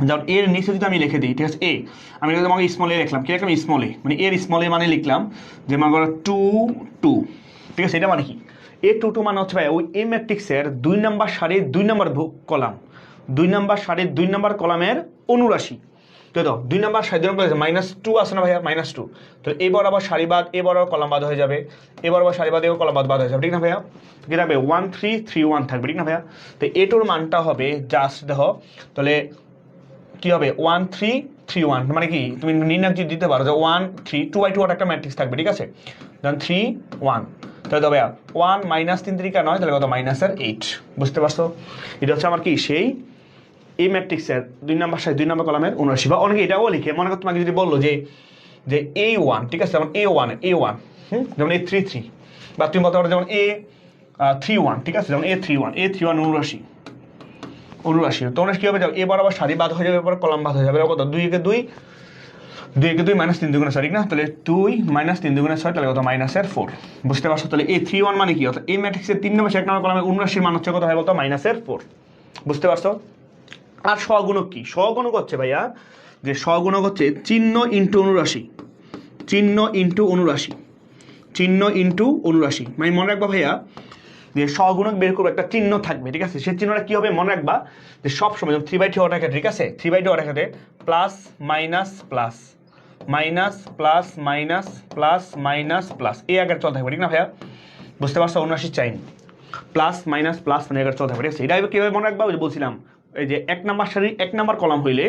যেমন এর নিচে যদি আমি লিখে দিই, ঠিক আছে, এ আমি তোমাকে স্মল এ লিখলাম, কি লিখলাম, স্মল এ, মানে এর স্মল এ মানে লিখলাম যে মনে করো 2 2, ঠিক আছে। এটা মানে কি, এ 2 2 মানে হচ্ছে ভাই ওই এ ম্যাট্রিক্সের 2 নাম্বার সারির 2 নাম্বার কলাম, 2 নাম্বার সারির 2 নাম্বার কলামের অনুরাশি, তো 2 নাম্বার সারি 2 নম্বর -2 আছে না ভাইয়া -2, তো এই বরাবর সারি বাদ এই বরাবর কলাম বাদ হয়ে যাবে, এই বরাবর সারি বাদ এই কলাম বাদ হয়ে যাবে, ঠিক না ভাইয়া? কি থাকবে 1 3 3 1 থাকবে, ঠিক না ভাইয়া? তো এটার মানটা হবে জাস্ট দেখো তাহলে কি হবে 1 3 3 1, মানে কি তুমি নির্ণয় যদি দিতে পারো যে 1 3 2 বাই 2 একটা ম্যাট্রিক্স থাকবে, ঠিক আছে? দেন 3 1, তাহলে তবে 1 -3 3 9, তাহলে কত -8, বুঝতে পারছো? এটা হচ্ছে আমার কি সেই এই ম্যাট্রিক্সের 2 নাম্বার সারি 2 নাম্বার কলামের 79। বা অনেকে এটাও লিখে, মনে করো তোমাকে যদি বললো যে যে A1, ঠিক আছে, যেমন A1 যেমন A33, বা তুমি বলতে পারো যেমন A31, ঠিক আছে, যেমন A31 79, তোমরা কি হবে যাও এ বরাবর সারি বাদ হয়ে যাবে, এবার কলাম বাদ হয়ে যাবে, কত 2 একে 2 2 একে 2 -3 2 6, ঠিক না? তাহলে 2 -3 2 6, তাহলে কত -4, বুঝতে পারছো? তাহলে A31 মানে কি, অর্থাৎ এই ম্যাট্রিক্সের 3 নম্বর 1 নম্বর কলামের 79 মান হচ্ছে কত হয় বলতো -4, বুঝতে পারছো? আর সহগুণক কি? সহগুণক হচ্ছে ভাইয়া যে সহগুণক হচ্ছে চিহ্ন ইন্টু 79, চিহ্ন ইন্টু 79, চিহ্ন ইন্টু 79, মানে মনে রাখবা ভাইয়া যে সহগুণক বের করবো একটা চিহ্ন থাকবে, ঠিক আছে? সেই চিহ্নটা কি হবে মনে রাখবা যে সব সময় 3/2 অর্ডার ক্ষেত্রে, ঠিক আছে, 3/2 অর্ডার ক্ষেত্রে plus minus plus minus plus minus plus minus plus এই আগে চলতে থাকবে, ঠিক না ভাইয়া? বুঝতে পারছো? 79 চাইন প্লাস মাইনাস প্লাস মানে আগে চলতে থাকবে, ঠিক আছে? এটা কীভাবে মনে রাখবা? ওই যে বলছিলাম এই যে 1 নাম্বার সারির 1 নাম্বার কলাম হইলে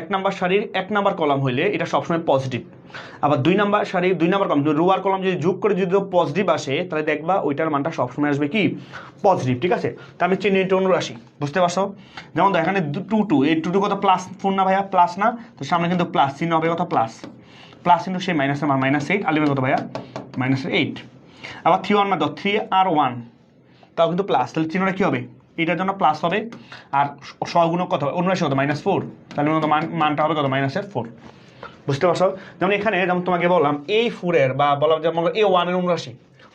1 নাম্বার সারির 1 নাম্বার কলাম হইলে এটা সবসময় পজিটিভ, আবার 2 নাম্বার সারির 2 নাম্বার কলাম রো আর কলাম যদি যোগ করে যদি পজিটিভ আসে তাহলে দেখবা ওইটার মানটা সবসময় আসবে কি পজিটিভ, ঠিক আছে? তা আমি চিহ্ন ইন্টু 79, বুঝতে পারছো? যেমন দেখো এখানে 2 2, এই 2 2 কত প্লাস 4 না ভাইয়া, প্লাস না? তো সামনে কিন্তু প্লাস চিহ্ন হবে, কত প্লাস প্লাস কিন্তু সেই মাইনাসের মান -8, আর লিখবে কত ভাইয়া -8। আবার 3 1 মানে 3 আর 1 তাও কিন্তু প্লাস, তাহলে চিহ্নটা কি হবে এটার জন্য প্লাস হবে, আর সহগুণক কত হবে 79 কত -4, তাহলে মানটা হবে কত -4, বুঝতে পারছো? যেমন এখানে যেমন তোমাকে বললাম A4 এর বা বললাম যেমন A1 এর 79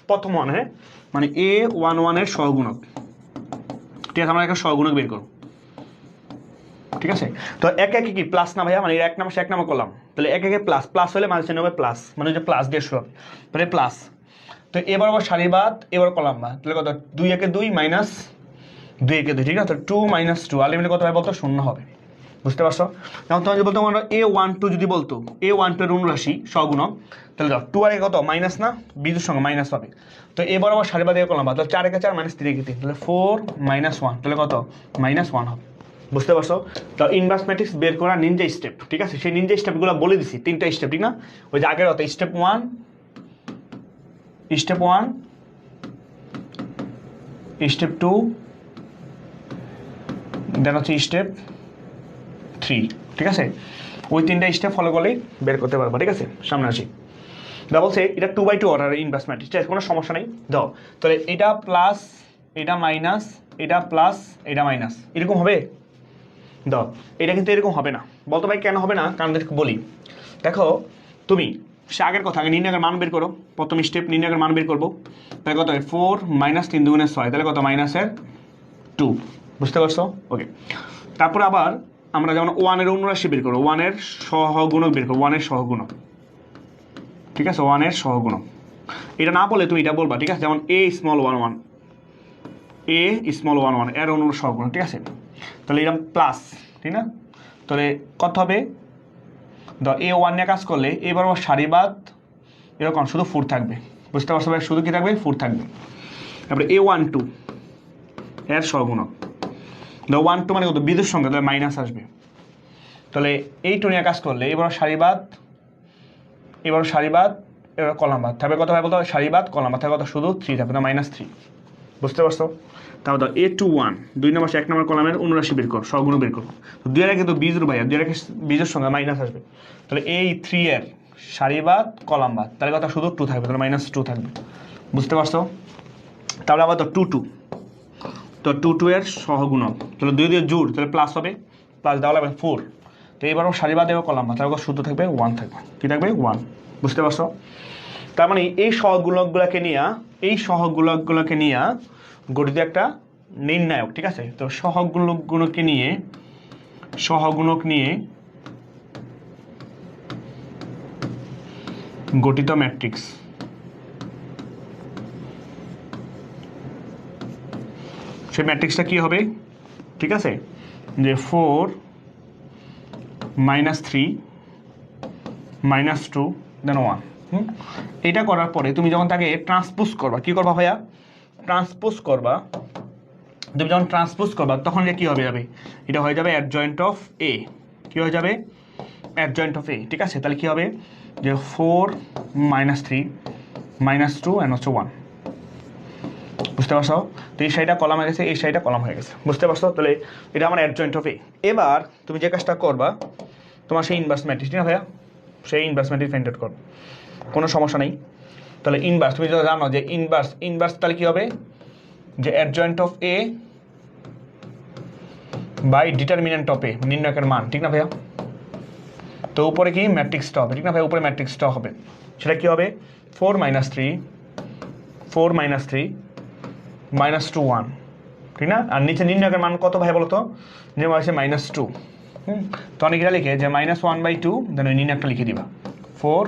প্রথম 1, হ্যাঁ, মানে A11 এর সহগুণক, ঠিক আছে? আমরা একটা সহগুণক বের করব, ঠিক আছে? তো একে একে কি প্লাস না ভাইয়া, মানে 1 নাম্বার 1 নাম্বার করলাম, তাহলে একে একে প্লাস প্লাস হলে মানে চিহ্ন হবে প্লাস, মানে যে প্লাস দিয়ে শুরু হবে, তাহলে প্লাস। তো এবার আবার সারি বাদ এবার কলাম বাদ, তাহলে কত 2 একে 2 মাইনাস 2 একে 2, ঠিক আছে? তো 2 - 2 আলটিমেটলি কত হয় বলতো 0 হবে, বুঝতে পারছো? যেমন তোমার যদি বলতো আমরা A12 যদি বলতো A12 এর 79 সহগুণক, তাহলে যাও 2 আর কত মাইনাস না, বিজুর সঙ্গে মাইনাস হবে, তো এবার আবার সারি বাদ করলাম, তাহলে 4 একে 4 -3 একে 3, তাহলে 4 - 1, তাহলে কত -1 হবে, বুঝতে পারছো? তো ইনভার্স ম্যাট্রিক্স বের করা নিনজা স্টেপ, ঠিক আছে? সেই নিনজা স্টেপগুলো বলে দিছি, 3টা স্টেপ, ঠিক না? ওই যে আগের কথা স্টেপ 1 স্টেপ 2 দেন হচ্ছে স্টেপ 3, ঠিক আছে? ওই 3টা স্টেপ ফলো করলেই বের করতে পারবো, ঠিক আছে? সামনে আসি, বলছে এটা 2/2 অর্ডার ইনভার্স ম্যাট্রিক্স, ঠিক আছে? কোনো সমস্যা নেই, দাও। তাহলে এটা প্লাস এটা মাইনাস এটা প্লাস এটা মাইনাস এরকম হবে, দাও। এটা কিন্তু এরকম হবে না, বলতো ভাই কেন হবে না? কারণ বলি, দেখো তুমি সে আগের কথা আগে নির্ণয়ের মান বের করো, প্রথম স্টেপ নির্ণয়ের মান বের করবো, তাহলে কত হয় 4 - 3 2 6, তাহলে কত -2, বুঝতে পারছো? ওকে, তারপরে আবার আমরা যেমন 1 এর 79 বের করবো, 1 এর সহগুণক বের করবো, 1 এর সহগুণক, ঠিক আছে? 1 এর সহগুণক এটা না বলে তুমি এটা বলবা, ঠিক আছে? যেমন A স্মল 1 1 A স্মল 1 1 এর অন্য সহগুণক, ঠিক আছে? তাহলে এরকম প্লাস, ঠিক না? তাহলে কত হবে A1 নিয়ে কাজ করলে এবার সারি বাদ এরকম শুধু 4 থাকবে, বুঝতে পারছো ভাই? শুধু কি থাকবে 4 থাকবে। তারপরে A12 এর সহগুণক, 1 2 মানে কত বিজুর সঙ্গে, তাহলে মাইনাস আসবে, তাহলে এই 2 নিয়ে কাজ করলে এবার সারি বাদ এবার কলাম বাদ, তারপরে কত হয় বলতে হবে সারি বাদ কলাম বাদ, তাহলে কত শুধু 3 থাকবে, -3, বুঝতে পারছো? তাহলে তো A21 2 নম্বর 1 নম্বর কলামের 79 বের কর, সহগুণক বের করো, তো 2 এর আগে কিন্তু বিজুর ভাইয়া 2 এর আগে বিজুর সঙ্গে মাইনাস আসবে, তাহলে এই 3 এর সারি বাদ কলাম বাদ, তাহলে কত শুধু 2 থাকবে, তাহলে -2 থাকবে, বুঝতে পারছো? তাহলে আবার তো 2 2, তো 2 2 এর সহগুণক, তাহলে 2 দিয়ে জোড়, তাহলে প্লাস হবে, প্লাস দেওয়া লাগবে 4, তো এবারও সারি বাদ এবার কলাম বাদ, তাহলে শুধু থাকবে 1 থাকবে, কি থাকবে 1, বুঝতে পারছো? তার মানে এই সহগুণকগুলোকে নিয়ে গঠিত একটা নির্ণায়ক, ঠিক আছে? তো সহগুণক নিয়ে গঠিত ম্যাট্রিক্স, সেই ম্যাট্রিক্সটা কি হবে, ঠিক আছে? যে 4 -3 -2 দেন 1। এটা করার পরে তুমি যখন তাকে ট্রান্সপোজ করবা, কি করবা ভাইয়া? ট্রান্সপোজ করবা। তুমি যখন ট্রান্সপোজ করবা তখন এটা কী হবে যাবে? এটা হয়ে যাবে অ্যাডজয়েন্ট অফ এ। কী হয়ে যাবে? অ্যাডজয়েন্ট অফ এ। ঠিক আছে, তাহলে কী হবে যে 4 -3 -2 অ্যান্ড হচ্ছে 1। বুঝতে পারছো? তো এই সাইডটা কলাম হয়ে গেছে, এই সাইডটা কলাম হয়ে গেছে। বুঝতে পারছো? তাহলে এটা আমার অ্যাডজয়েন্ট অফ এ। এবার তুমি যে কাজটা করবা, তোমার সেই ইনভার্স ম্যাট্রিক্স, ঠিক না ভাইয়া? সেই ইনভার্স ম্যাট্রিক্স ফাইন্ড আউট করো, কোনো সমস্যা নেই। তাহলে ইনভার্স, তুমি যদি জানো যে ইনভার্স তাহলে কী হবে? যে adjoint of A by determinant of A, নির্ণয়কের মান, ঠিক না ভাইয়া? তো উপরে কি ম্যাট্রিক্সটা হবে, ঠিক না ভাই? উপরে ম্যাট্রিক্সটা হবে, সেটা কী হবে? 4 -3 -2 1, ঠিক না? আর নিচে নির্ণয়কের মান কত ভাই বলো তো? নির্ণয় হচ্ছে -2। তো অনেকে লিখে যে -1/2, দেন ওই নির্ণয়কটা লিখে দিবা 4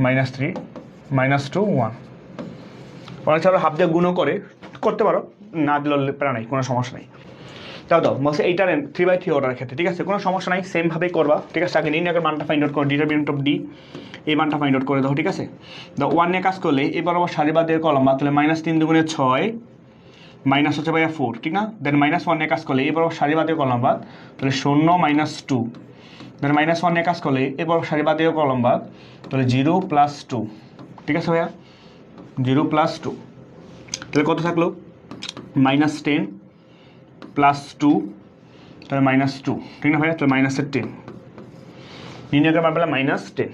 -3 -2 1। অনেক সময় হাফ দিয়ে গুণও করতে পারো, না দিলেও প্রাণ নাই, কোনো সমস্যা নেই। তাও বলছে এইটার 3/3 অর্ডারের ক্ষেত্রে, ঠিক আছে, কোনো সমস্যা নাই, সেমভাবেই করবা। ঠিক আছে, আগে নির্ণয়কের মানটা ফাইন্ড আউট করো, ডিটারমিনেন্ট অফ ডি, এই মানটা ফাইন্ড আউট করে দাও। ঠিক আছে, 1 নিয়ে কাজ করলে এবার আবার সারিবাদ দিয়ে কলম বা, তাহলে -3 দুগুণে 6 মাইনাস হচ্ছে ভাইয়া 4, ঠিক না? দেন -1 নিয়ে কাজ করলে এবার সারিবাদ দিয়ে কলম বাদ, তাহলে 0 -2। দেন -1 নিয়ে কাজ করলে এবার সারিবাদ দিয়ে কলম বাদ, তাহলে 0 + 2। ঠিক আছে ভাইয়া, 0 + 2, তাহলে কত থাকলো? -10 + 2, তাহলে -2, ঠিক না ভাইয়া? তাহলে -10 নির্ণয়কের মান পেলাম -10।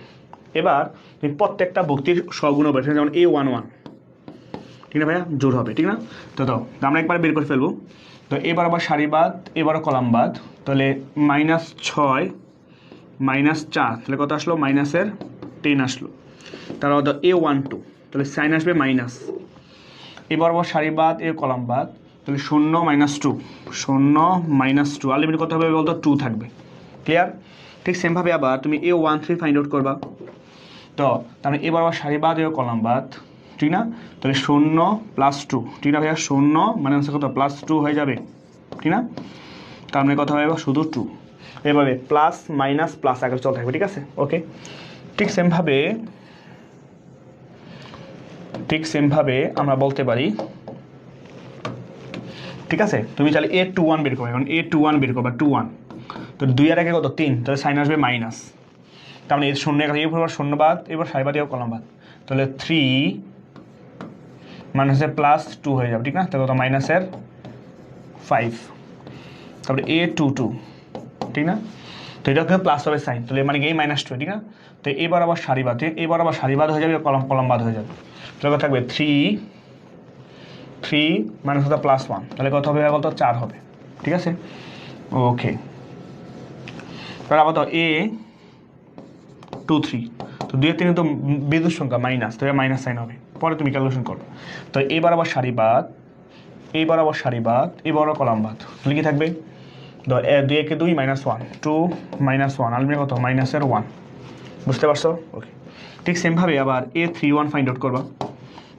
এবার তুমি প্রত্যেকটা ভক্তির সহগুণ বের, যেমন A11, ঠিক না ভাইয়া? জোর হবে, ঠিক না? তো আমরা একবার বের করে ফেলবো। তো এবার আবার সারিবাদ, এবারও কলাম বাদ, তাহলে -6 -4, তাহলে কত আসলো? -10 আসলো। তারপর A12, তাহলে সাইন আসবে মাইনাস। এবার আবার সারিবাদ, এ কলাম বাদ, তাহলে 0 -2, 0 -2, আলটিমেটলি কত হবে বলতো? 2 থাকবে। ক্লিয়ার? ঠিক সেমভাবে আবার তুমি A13 ফাইন্ড আউট করবা। তো তাহলে এবার আবার সারিবাদ, এ কলাম বাদ, ঠিক না? তাহলে 0 + 2, ঠিক না ভাইয়া? 0 মানে হচ্ছে কত? +2 হয়ে যাবে, ঠিক না? তার মানে কথা হবে শুধু 2। এভাবে প্লাস মাইনাস প্লাস আগে চলতে থাকবে, ঠিক আছে? ওকে, ঠিক সেমভাবে আমরা বলতে পারি, ঠিক আছে? তুমি চাইলে A21 বের করবে, এখন A21 বের করবা, 21, তো 2 আর 1 কত? 3, তাহলে সাইন আসবে মাইনাস। তার মানে এর 0 এবার 0 বাদ, এবার সারিবাদ, এবার কলাম বাদ, তাহলে 3 মানে হচ্ছে +2 হয়ে যাবে, ঠিক না? তাহলে কত? -5। তারপরে A22, ঠিক না? তো এটা কিন্তু প্লাস হবে সাইন, তাহলে মানে এই -2, ঠিক না? তো এবার আবার সারিবাদ হয়ে যাবে, কলাম বাদ হয়ে যাবে, তাহলে কত থাকবে? 3 মানে হচ্ছে +1, তাহলে কত হবে বলতো? 4 হবে, ঠিক আছে? ওকে, তাহলে আবার তো A23, তো 2 আর 3 তো বিন্দুর সংখ্যা মাইনাস, তো মাইনাস সাইন হবে, পরে তুমি ক্যালকুলেশন করবে। তো এবার আবার সারিবাদ, এবারও কলাম বাদ, তাহলে কি থাকবে? 2 × 2 -1, 2 -1, আলটিমেটলি কত? -1। বুঝতে পারছো? ওকে, ঠিক সেমভাবে আবার A31 ফাইন্ড আউট করবা।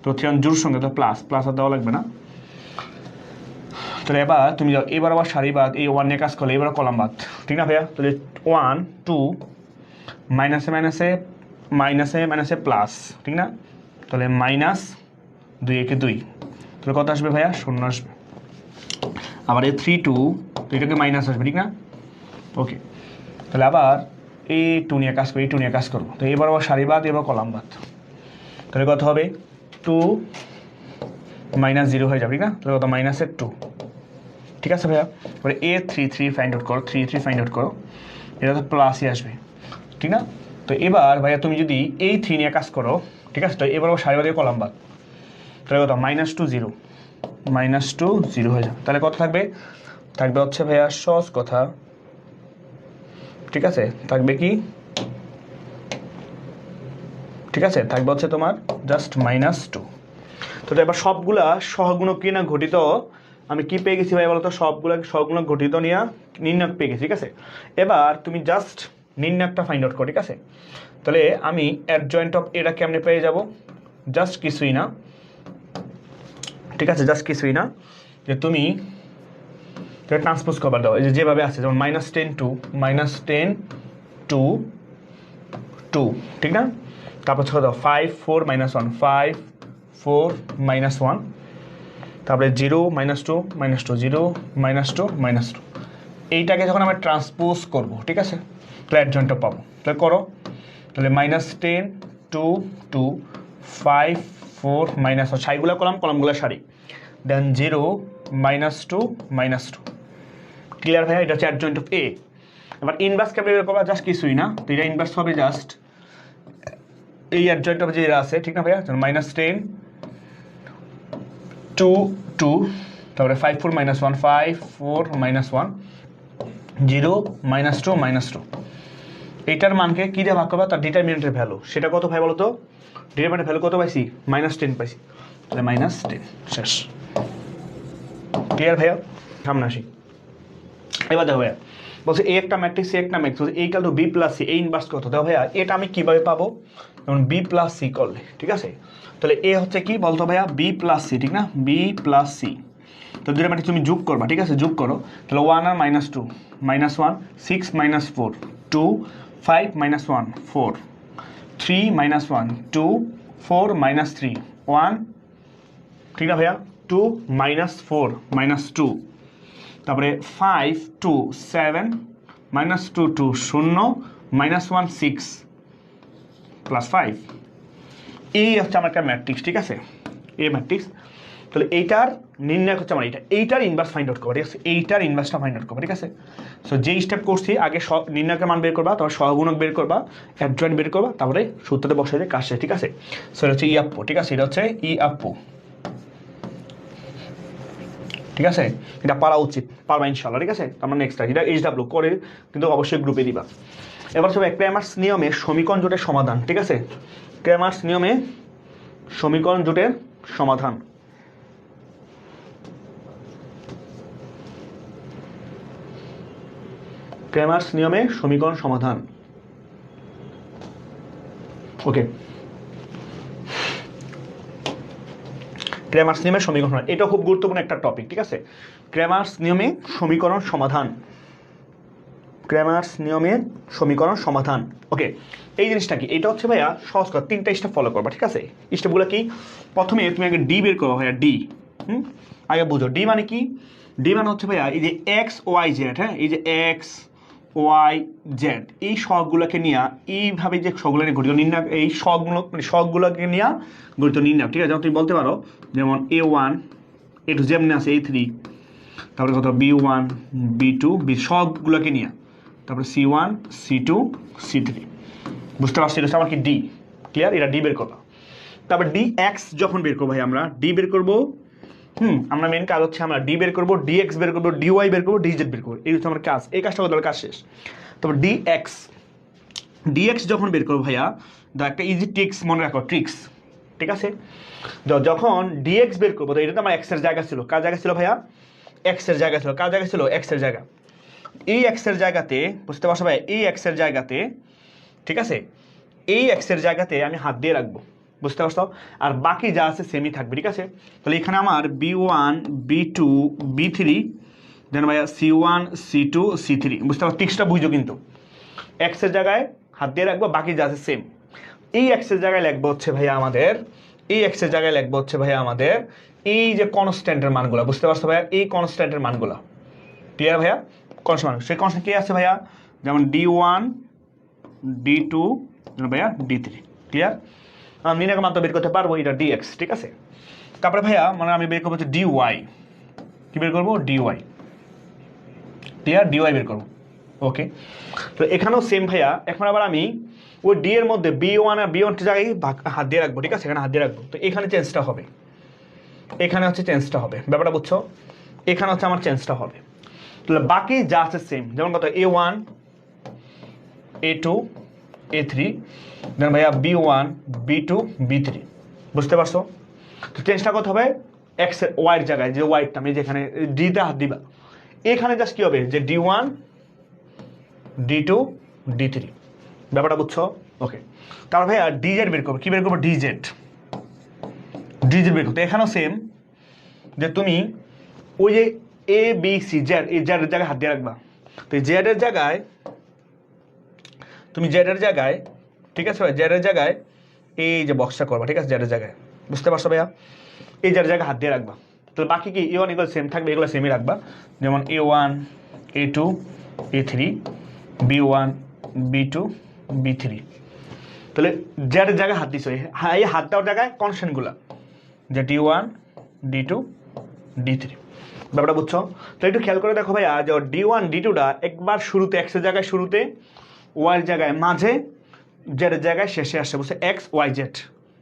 তো 31 জোর সঙ্গে তো প্লাস আর দেওয়া লাগবে না। তাহলে এবার তুমি যাও, এবার আবার সারিবাদ, এই 1 নিয়ে কাজ করলে এবার কলাম বাদ, ঠিক না ভাইয়া? তাহলে 1 2 মাইনাসে প্লাস, ঠিক না? তাহলে -2 × 2, তাহলে কত আসবে ভাইয়া? 0 আসবে। আবার A32, তো এটাকে মাইনাস আসবে, ঠিক না? ওকে, তাহলে আবার A2 নিয়ে কাজ করবো। তো এবার আবার সারিবাদ, এবার কলাম বাদ, তাহলে কত হবে? 2 -0 হয়ে যাবে, ঠিক না? তাহলে কত? -2, ঠিক আছে ভাইয়া? এবারে A33 ফাইন্ড আউট করো, এটা তো প্লাসই আসবে, ঠিক না? তো এবার ভাইয়া তুমি যদি এই 3 নিয়ে কাজ করো, ঠিক আছে, তো এবার আবার সারিবাদ, কলাম বাদ, তাহলে কত? -2 0 হয়ে যাবে। তাহলে কত থাকবে হচ্ছে ভাইয়া সহজ কথা, ঠিক আছে, থাকবে কি? ঠিক আছে, থাকবে হচ্ছে তোমার জাস্ট -2। তো এবার সবগুলা সহগুণক কি না ঘটিত আমি কি পেয়ে গেছি ভাই বলতো? সবগুলা সহগুণক ঘটিত নিয়ে নির্ণায়ক পেয়ে গেছি, ঠিক আছে? এবার তুমি জাস্ট নির্ণায়কটা ফাইন্ড আউট করো, ঠিক আছে? তাহলে আমি অ্যাডজয়েন্ট অফ এটা কেমনে পেয়ে যাব? জাস্ট কিছুই না, ঠিক আছে, যে তুমি তাহলে ট্রান্সপোজ কভার দাও, এই যে যেভাবে আছে, যেমন -10 to -2, ঠিক না? তারপর ছোট দাও 5 4 -1, 5 4 -1, তারপরে 0 -2 -2, 0 -2 -2। এইটাকে যখন আমরা ট্রান্সপোজ করব, ঠিক আছে, তাহলে অ্যাডজয়েন্টটা পাবো। তাহলে করো, তাহলে -10 to 2 5 4 -1, সাইগুলো কলামগুলো সারি, দেন 0 -2 -2। ক্লিয়ার ভাইয়া? এটা হচ্ছে অ্যাডজয়েন্ট অফ এ। এবার ইনভার্স কেমন বের করবা? জাস্ট কিছুই না, তো এটা ইনভার্স হবে জাস্ট এই অ্যাডজয়েন্ট অফ যে আছে, ঠিক না ভাইয়া? -10 to 2, তারপরে 5 4 -1, 5 4 -1, 0 -2 -2। এইটার মানকে কী দিয়ে ভাগ করবা? তার ডিটারমিনেন্টের ভ্যালু। সেটা কত ভাই বলো তো? ডিটারমিনেন্টের ভ্যালু কত পাইছি? -10 পাইছি, তাহলে -10 শেষ। ক্লিয়ার ভাইয়া? সামনে আসি। এবার দেখো ভাইয়া বলছে এ একটা ম্যাট্রিক্স, এ একটা matrix, a equal to b plus c, এই ইনভার্স কত? দেখো ভাইয়া এটা আমি কীভাবে পাবো? যেমন বি প্লাস সি করলে, ঠিক আছে? তাহলে এ হচ্ছে কি বলতো ভাইয়া? বি প্লাস সি, ঠিক না? B plus c. তো দুটো ম্যাট্রিক্স তুমি যোগ করবা, ঠিক আছে? যোগ করো, তাহলে 1 আর -2, -1, 6 -4, 2 5 -1 4, 3 -1 2 4 -3 1, ঠিক না ভাইয়া? 2 -4 -2, তারপরে 5 2 7 -2 2 0 -1 6 +5। এই হচ্ছে আমার একটা ম্যাট্রিক্স, ঠিক আছে? এই ম্যাট্রিক্স। তাহলে এইটার নির্ণয় হচ্ছে আমার এইটার ইনভার্স ফাইন্ড আউট করবা, ঠিক আছে? এইটার ইনভার্সটা ফাইন্ড আউট করবা, ঠিক আছে? সো যেই স্টেপ করছি, আগে নির্ণয়কের মান বের করবা, তারপর সহগুণক বের করবা, অ্যাডজয়েন্ট বের করবা, তারপরে সূত্রতে বসাই দিয়ে কাজ শেষ, ঠিক আছে? সো এটা হচ্ছে ই আপু, ঠিক আছে? এটা হচ্ছে ই আপু, ঠিক আছে? এটা পারা উচিত, পারবা ইনশাল্লাহ, ঠিক আছে? আমরা নেক্সট এটা HW করে কিন্তু অবশ্যই গ্রুপে দিবা। এবার সবাই ক্র্যামার্স নিয়মে সমীকরণ জোটের সমাধান, ঠিক আছে? ক্র্যামার্স নিয়মে সমীকরণ জোটের সমাধান। ক্র্যামার্স নিয়মে সমীকরণ সমাধান। ওকে, ক্র্যামার্স নিয়মে সমীকরণ সমাধান, এটা খুব গুরুত্বপূর্ণ একটা টপিক, ঠিক আছে? ক্র্যামার্স নিয়মে সমীকরণ সমাধান, ক্র্যামার্স নিয়মে সমীকরণ সমাধান। ওকে, এই জিনিসটা কি? এটা হচ্ছে ভাইয়া সহজ কথা, 3টা স্টেপ ফলো করবা, ঠিক আছে? স্টেপগুলো কি? প্রথমে তুমি আগে ডি বের করো ভাইয়া, ডি। আগে বুঝো ডি মানে কি? ডি মানে হচ্ছে ভাইয়া এই যে এক্স ওয়াই জেড, হ্যাঁ, এই যে এক্স ওয়াই জেড, এই শখগুলোকে নিয়ে এইভাবে যে শখগুলো নিয়ে গঠিত নির্ণয়, এই শখগুলো মানে শখগুলোকে নিয়ে গঠিত নির্ণয়, ঠিক আছে? যেমন তুমি বলতে পারো যেমন A1 A2 যেমনি আছে A3, তারপরে কত B1 B2 বি শখগুলোকে নিয়ে, তারপরে C1 C2 C3। বুঝতে পারছি? এটা আমার কি ডি। ক্লিয়ার? এটা ডি বের করবো। তারপর ডি এক্স যখন বের করবো ভাই, আমরা ডি বের করবো, আমরা মেন কাজ হচ্ছে আমরা ডি বের করবো, ডিএক্স বের করবো, ডিওয়াই বের করবো, ডিজেড বের করবো, এই হচ্ছে আমার কাজ। এই কাজটা করতে কাজ শেষ। তারপর ডিএক্স যখন বের করবো ভাইয়া, একটা ইজি ট্রিক্স মনে রাখো, ট্রিক্স, ঠিক আছে? যখন ডিএক্স বের করবো, তো এটা তো আমার এক্সের জায়গা ছিল। কার জায়গা ছিল ভাইয়া? এক্সের জায়গা ছিল। কার জায়গা ছিল? এক্সের জায়গা। এই এক্সের জায়গাতে, বুঝতে পারছো ভাই? এই এক্সের জায়গাতে, ঠিক আছে, এই এক্সের জায়গাতে আমি হাত দিয়ে রাখবো, বুঝতে পারছো? আর বাকি যা আছে সেমই থাকবে, ঠিক আছে? তাহলে এখানে আমার B1 B2 B3 দেন ভাইয়া C1 C2 C3, বুঝতে পারছো? টিক্সটা বুঝো কিন্তু। এক্সের জায়গায় হাত দিয়ে রাখবো, বাকি যা আছে সেম। এই এক্সের জায়গায় লিখবো হচ্ছে ভাইয়া আমাদের, এই এক্সের জায়গায় লিখবো হচ্ছে ভাইয়া আমাদের এই যে কনস্ট্যান্টের মানগুলো, বুঝতে পারছো ভাইয়া? এই কনস্ট্যান্টের মানগুলো। ক্লিয়ার ভাইয়া? কনস্ট্যান্ট মান, সেই কনস্ট্যান্ট কি আছে ভাইয়া? যেমন D1 D2 ভাইয়া D3। ক্লিয়ার? আমি নির্ণয় মান তো বের করতে পারবো, এটা ডিএক্স, ঠিক আছে? তারপরে ভাইয়া মানে আমি বের করবো হচ্ছে ডিওয়াই। কি বের করবো? ডিওয়াই। ক্লিয়ার? ডিওয়াই বের করবো। ওকে, তো এখানেও সেম ভাইয়া। এখন আবার আমি ওই ডি এর মধ্যে B1 আর B1 জায়গায় হাত দিয়ে রাখবো, ঠিক আছে? এখানে হাত দিয়ে রাখবো, তো এখানে চেঞ্জটা হবে, এখানে হচ্ছে চেঞ্জটা হবে। ব্যাপারটা বুঝছো? এখানে হচ্ছে আমার চেঞ্জটা হবে। তাহলে বাকি যা আছে সেম, যেমন কত A1 A2 A3 দেন ভাইয়া B1 B2 B3, বুঝতে পারছো? তো চেঞ্জটা কত হবে? এক্স ওয়াইয়ের জায়গায় যে ওয়াইটা আমি যেখানে ডিতে হাত দিবা, এখানে জাস্ট কি হবে? যে D1 D2 D3। ব্যাপারটা বুঝছো? ওকে, তারপর ভাইয়া ডিজেড বের করবো। কি বের করবো? ডিজেড বের করতে। এখানেও সেম, যে তুমি ওই যে এ বি সি জেড, এই জেডের জায়গায় হাত দিয়ে রাখবা। তো এই জেডের জায়গায় তুমি জেডের জায়গায়, ঠিক আছে ভাই, জেডের জায়গায় এই যে বক্সটা করবা, ঠিক আছে, জেডের জায়গায়, বুঝতে পারছো ভাইয়া, এই জেডের জায়গায় হাত দিয়ে রাখবা। তো বাকি কি A1 এগুলো সেম থাকবে, এগুলো সেমই রাখবা, যেমন A1 A2 A3 B1 B2 B3। তাহলে জেডের জায়গায় হাত দিছো, এই হাত দেওয়ার জায়গায় কনস্ট্যান্টগুলো যে D1 D2 D3, ব্যাপারটা বুঝছো? তো একটু খেয়াল করে দেখো ভাইয়া, যে D1 D2টা একবার শুরুতে এক্সের জায়গায় শুরুতে, ওয়াইয়ের জায়গায় মাঝে, জেডের জায়গায় শেষে আসছে, বুঝছে, এক্স ওয়াই জেড,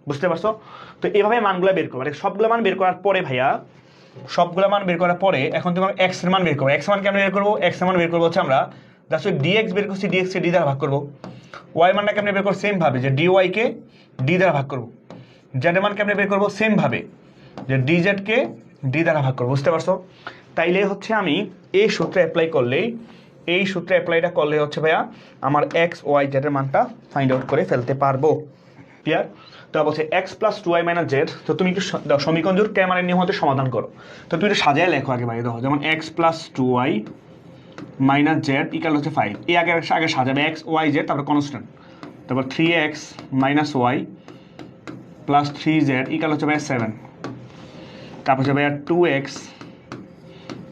বুঝতে পারছো? তো এইভাবে মানগুলো বের করবো, সবগুলো মান বের করার পরে ভাইয়া, সবগুলো মান বের করার পরে এখন তোমার এক্স এর মান বের করবো। এক্স মান কেমন বের করবো? এক্স এর মান বের করবো হচ্ছে আমরা জাস্ট ডিএক্স বের করছি, ডিএক্স কে ডি দ্বারা ভাগ করবো। ওয়াই মানটা কেমন বের করবো? সেম ভাবে যে ডিওয়াই কে ডি দ্বারা ভাগ করবো। জেড এর মান কেমন বের করবো? সেম ভাবে যে ডিজেড কে ডি দ্বারা ভাগ করবো, বুঝতে পারছো? তাইলে হচ্ছে আমি এই সূত্রে অ্যাপ্লাই করলেই, এই সূত্রে অ্যাপ্লাইটা করলে হচ্ছে ভাইয়া আমার এক্স ওয়াই জেড এর মানটা ফাইন্ড আউট করে ফেলতে পারবো। ক্লিয়ার? তো বলছে x plus 2y minus Z. তো তুমি একটু সমীকরণ জোর ক্যামারের নিয়ম হতে সমাধান করো। তো তুমি একটু সাজায় লেখো আগে ভাই, দেখো যেমন x plus 2y minus Z equal হচ্ছে 5। এই আগে সাজাবে এক্স ওয়াই জেড, তারপর কনস্ট্যান্ট, তারপর 3x minus Y plus 3z equal হচ্ছে ভাইয়া 7, তারপর হচ্ছে ভাইয়া 2x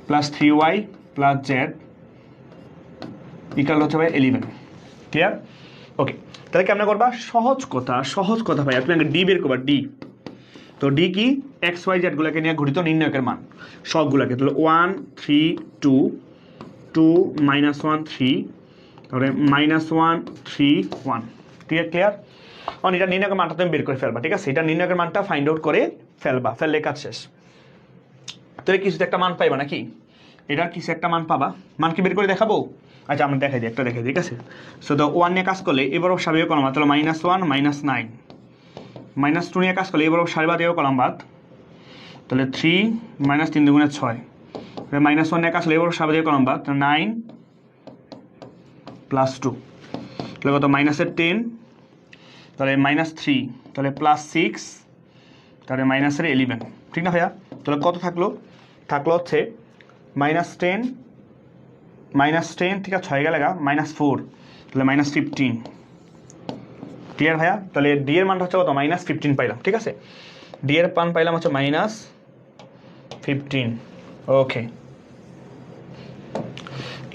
plus 3y plus Z equal হচ্ছে ভাইয়া 11। ক্লিয়ার? ওকে, তাহলে কেমন করবা? সহজ কথা ভাইয়া, তুমি আগে ডি বের করবা, ডি। তো ডি কি? এক্স ওয়াই জেডগুলোকে নিয়ে ঘটিত নির্ণয়কের মান সবগুলোকে। তাহলে 1 3 2 2 -1 3, তারপরে -1 3 1। ক্লিয়ার? এটা নির্ণয়কের মানটা তুমি বের করে ফেলবা, ঠিক আছে? এটা নির্ণয়কের মানটা ফাইন্ড আউট করে ফেলবা, ফেললে কাজ শেষ। তাহলে কিছু একটা মান পাইবা নাকি? এটার কিছু একটা মান পাবা। মান কি বের করে দেখাবো? আচ্ছা আমরা দেখাই দিই, একটা দেখাই দিই, ঠিক আছে? সো তো 1 নিয়ে কাজ করলে এবারও স্বাভাবিক কলম বাদ, তাহলে -1 -9, -2 নিয়ে কাজ করলে এবারও স্বাভাবিক কলম বাদ, তাহলে 3 -3 দুগুণে 6, -1 নিয়ে কাজ করলে এবারও স্বাভাবিক কলম বাদ, 9 + 2, তাহলে কত? -10, তাহলে -3, তাহলে +6, তাহলে -11, ঠিক না ভাইয়া? তাহলে কত থাকলো হচ্ছে -10 ঠিক আছে, 6 গেলে -4, তাহলে -15। ক্লিয়ার ভাইয়া? তাহলে ডি এর মানটা হচ্ছে কত? -15 পাইলাম, ঠিক আছে? ডি এর মান পাইলাম হচ্ছে -15। ওকে,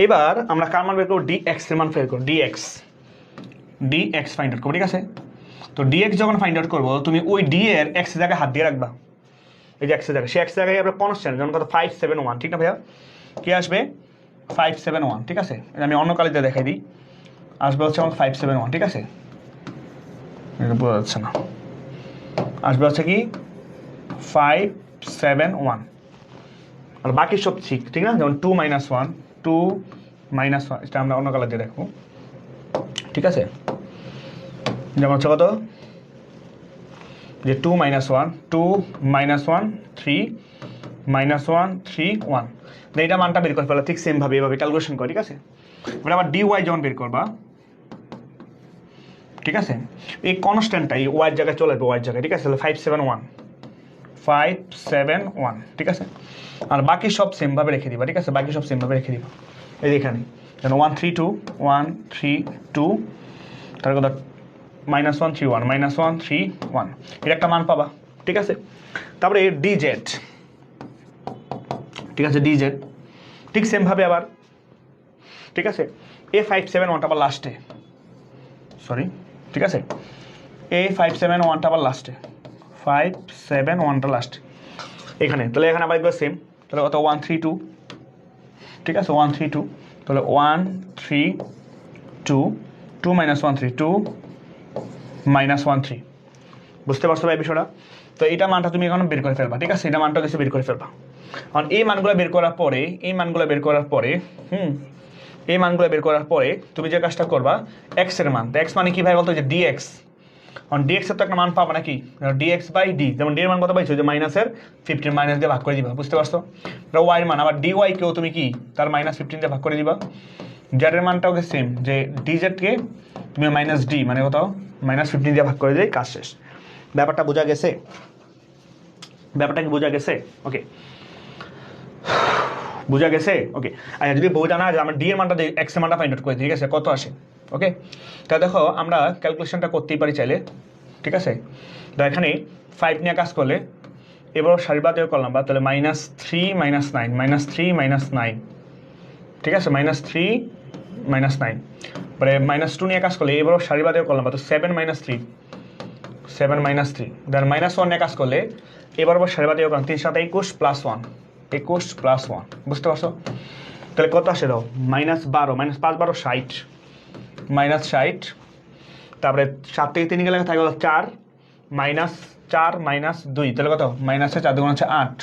এবার আমরা কার মান বের করবো? ডিএক্স এর মান বের করবো, ডিএক্স ফাইন্ড আউট করবো, ঠিক আছে? তো ডিএক্স যখন ফাইন্ড আউট করবো, তুমি ওই ডি এর এক্স জায়গায় হাত দিয়ে রাখবা, এই যে এক্সের জায়গায়, সে এক্স জায়গায় আমরা কনস্ট্যান্ট, যেমন কত? 571, ঠিক না ভাইয়া? কি আসবে? 571, ঠিক আছে? আমি অন্য কালিতে দেখাই দিই, আসবে হচ্ছে আমার 571, ঠিক আছে? এটা বোঝা যাচ্ছে না, আসবে হচ্ছে কি 571, আর বাকি সব ঠিক না? যেমন 2 - 1 2 - 1, এটা আমরা অন্য কালার দিয়ে দেখবো, ঠিক আছে? যেমন হচ্ছে কত? যে 2 - 1 2 - 1 3 -1 3 1, এইটা মানটা বের করে ফেলা ঠিক সেম ভাবে, এভাবে ক্যালকুলেশন করে, ঠিক আছে? এবার আবার ডিওয়াই যখন বের করবা, ঠিক আছে, এই কনস্ট্যান্টটা এই ওয়াই জায়গায় চলে আসবে, ওয়াই জায়গায়, ঠিক আছে? তাহলে 571, ঠিক আছে? আর বাকি সব সেম ভাবে রেখে দিবা, ঠিক আছে? বাকি সব সেম ভাবে রেখে দিবা, এই এখানে 132 132, তার কথা -1 3 1 -1 3 1, এর একটা মান পাবা, ঠিক আছে? তারপরে ডিজেড, ঠিক আছে? ডিজেড ঠিক সেম ভাবে আবার, ঠিক আছে? A571টা আবার লাস্টে, সরি, ঠিক আছে? A571টা আবার লাস্টে, 571টা লাস্টে এখানে, তাহলে এখানে আবার একবার সেম, তাহলে কত? 132, ঠিক আছে? 132, তাহলে 132 2 - 1 3 2 -1 3, বুঝতে পারছো ভাই বিষয়টা? তো এটা মানটা তুমি এখন বের করে ফেলবা, ঠিক আছে? এটা মানটা কিছু বের করে ফেলবা। কারণ এই মানগুলো বের করার পরে, এই মানগুলো বের করার পরে তুমি যে কাজটা করবা, এক্স এর মান, এক্স মানে কি ভাই বলতো? যে ডিএক্স, কারণ ডিএক্স এর তো একটা মান পাবা নাকি? ডিএক্স বাই ডি, যেমন ডি এর মান কত পাইছো? যে -15 মাইনাস দিয়ে ভাগ করে দিবা, বুঝতে পারছো? এটা ওয়াই এর মান। আবার ডিওয়াই কেও তুমি কি তার -15 দিয়ে ভাগ করে দিবা। জেড এর মানটাও সেম, যে ডিজেড কে তুমি -d মানে কত? -15 দিয়ে ভাগ করে দিলেই কাজ শেষ। ব্যাপারটা বোঝা গেছে? ব্যাপারটা কি বোঝা গেছে? ওকে, বোঝা গেছে? ওকে। আচ্ছা, যদি বইটা না আমরা ডি এর মানটা এক্স এর মানটা ফাইন্ড আউট করি, ঠিক আছে, কত আসে। ওকে, তা দেখো আমরা ক্যালকুলেশনটা করতেই পারি চাইলে, ঠিক আছে। তো এখানে 5 নিয়ে কাজ করলে এবার সারিবাদেও করলাম বা, তাহলে -3 -9 -3 -9, ঠিক আছে, -3 -9, পরে -2 নিয়ে কাজ করলে এবারও সারিবাদেও করলাম বা, তো 7 -3 দেন -1 নিয়ে কাজ করলে এবার আবার সারিবাদেও করলাম, 3 7 21 +1 21 +1, বুঝতে পারছো? তাহলে কত আসে দাও, -12 -5 12 60, -60, তারপরে 7 থেকে 3 গেলে থাকে 4 -4 -2, তাহলে কত, -4 2 হচ্ছে 8,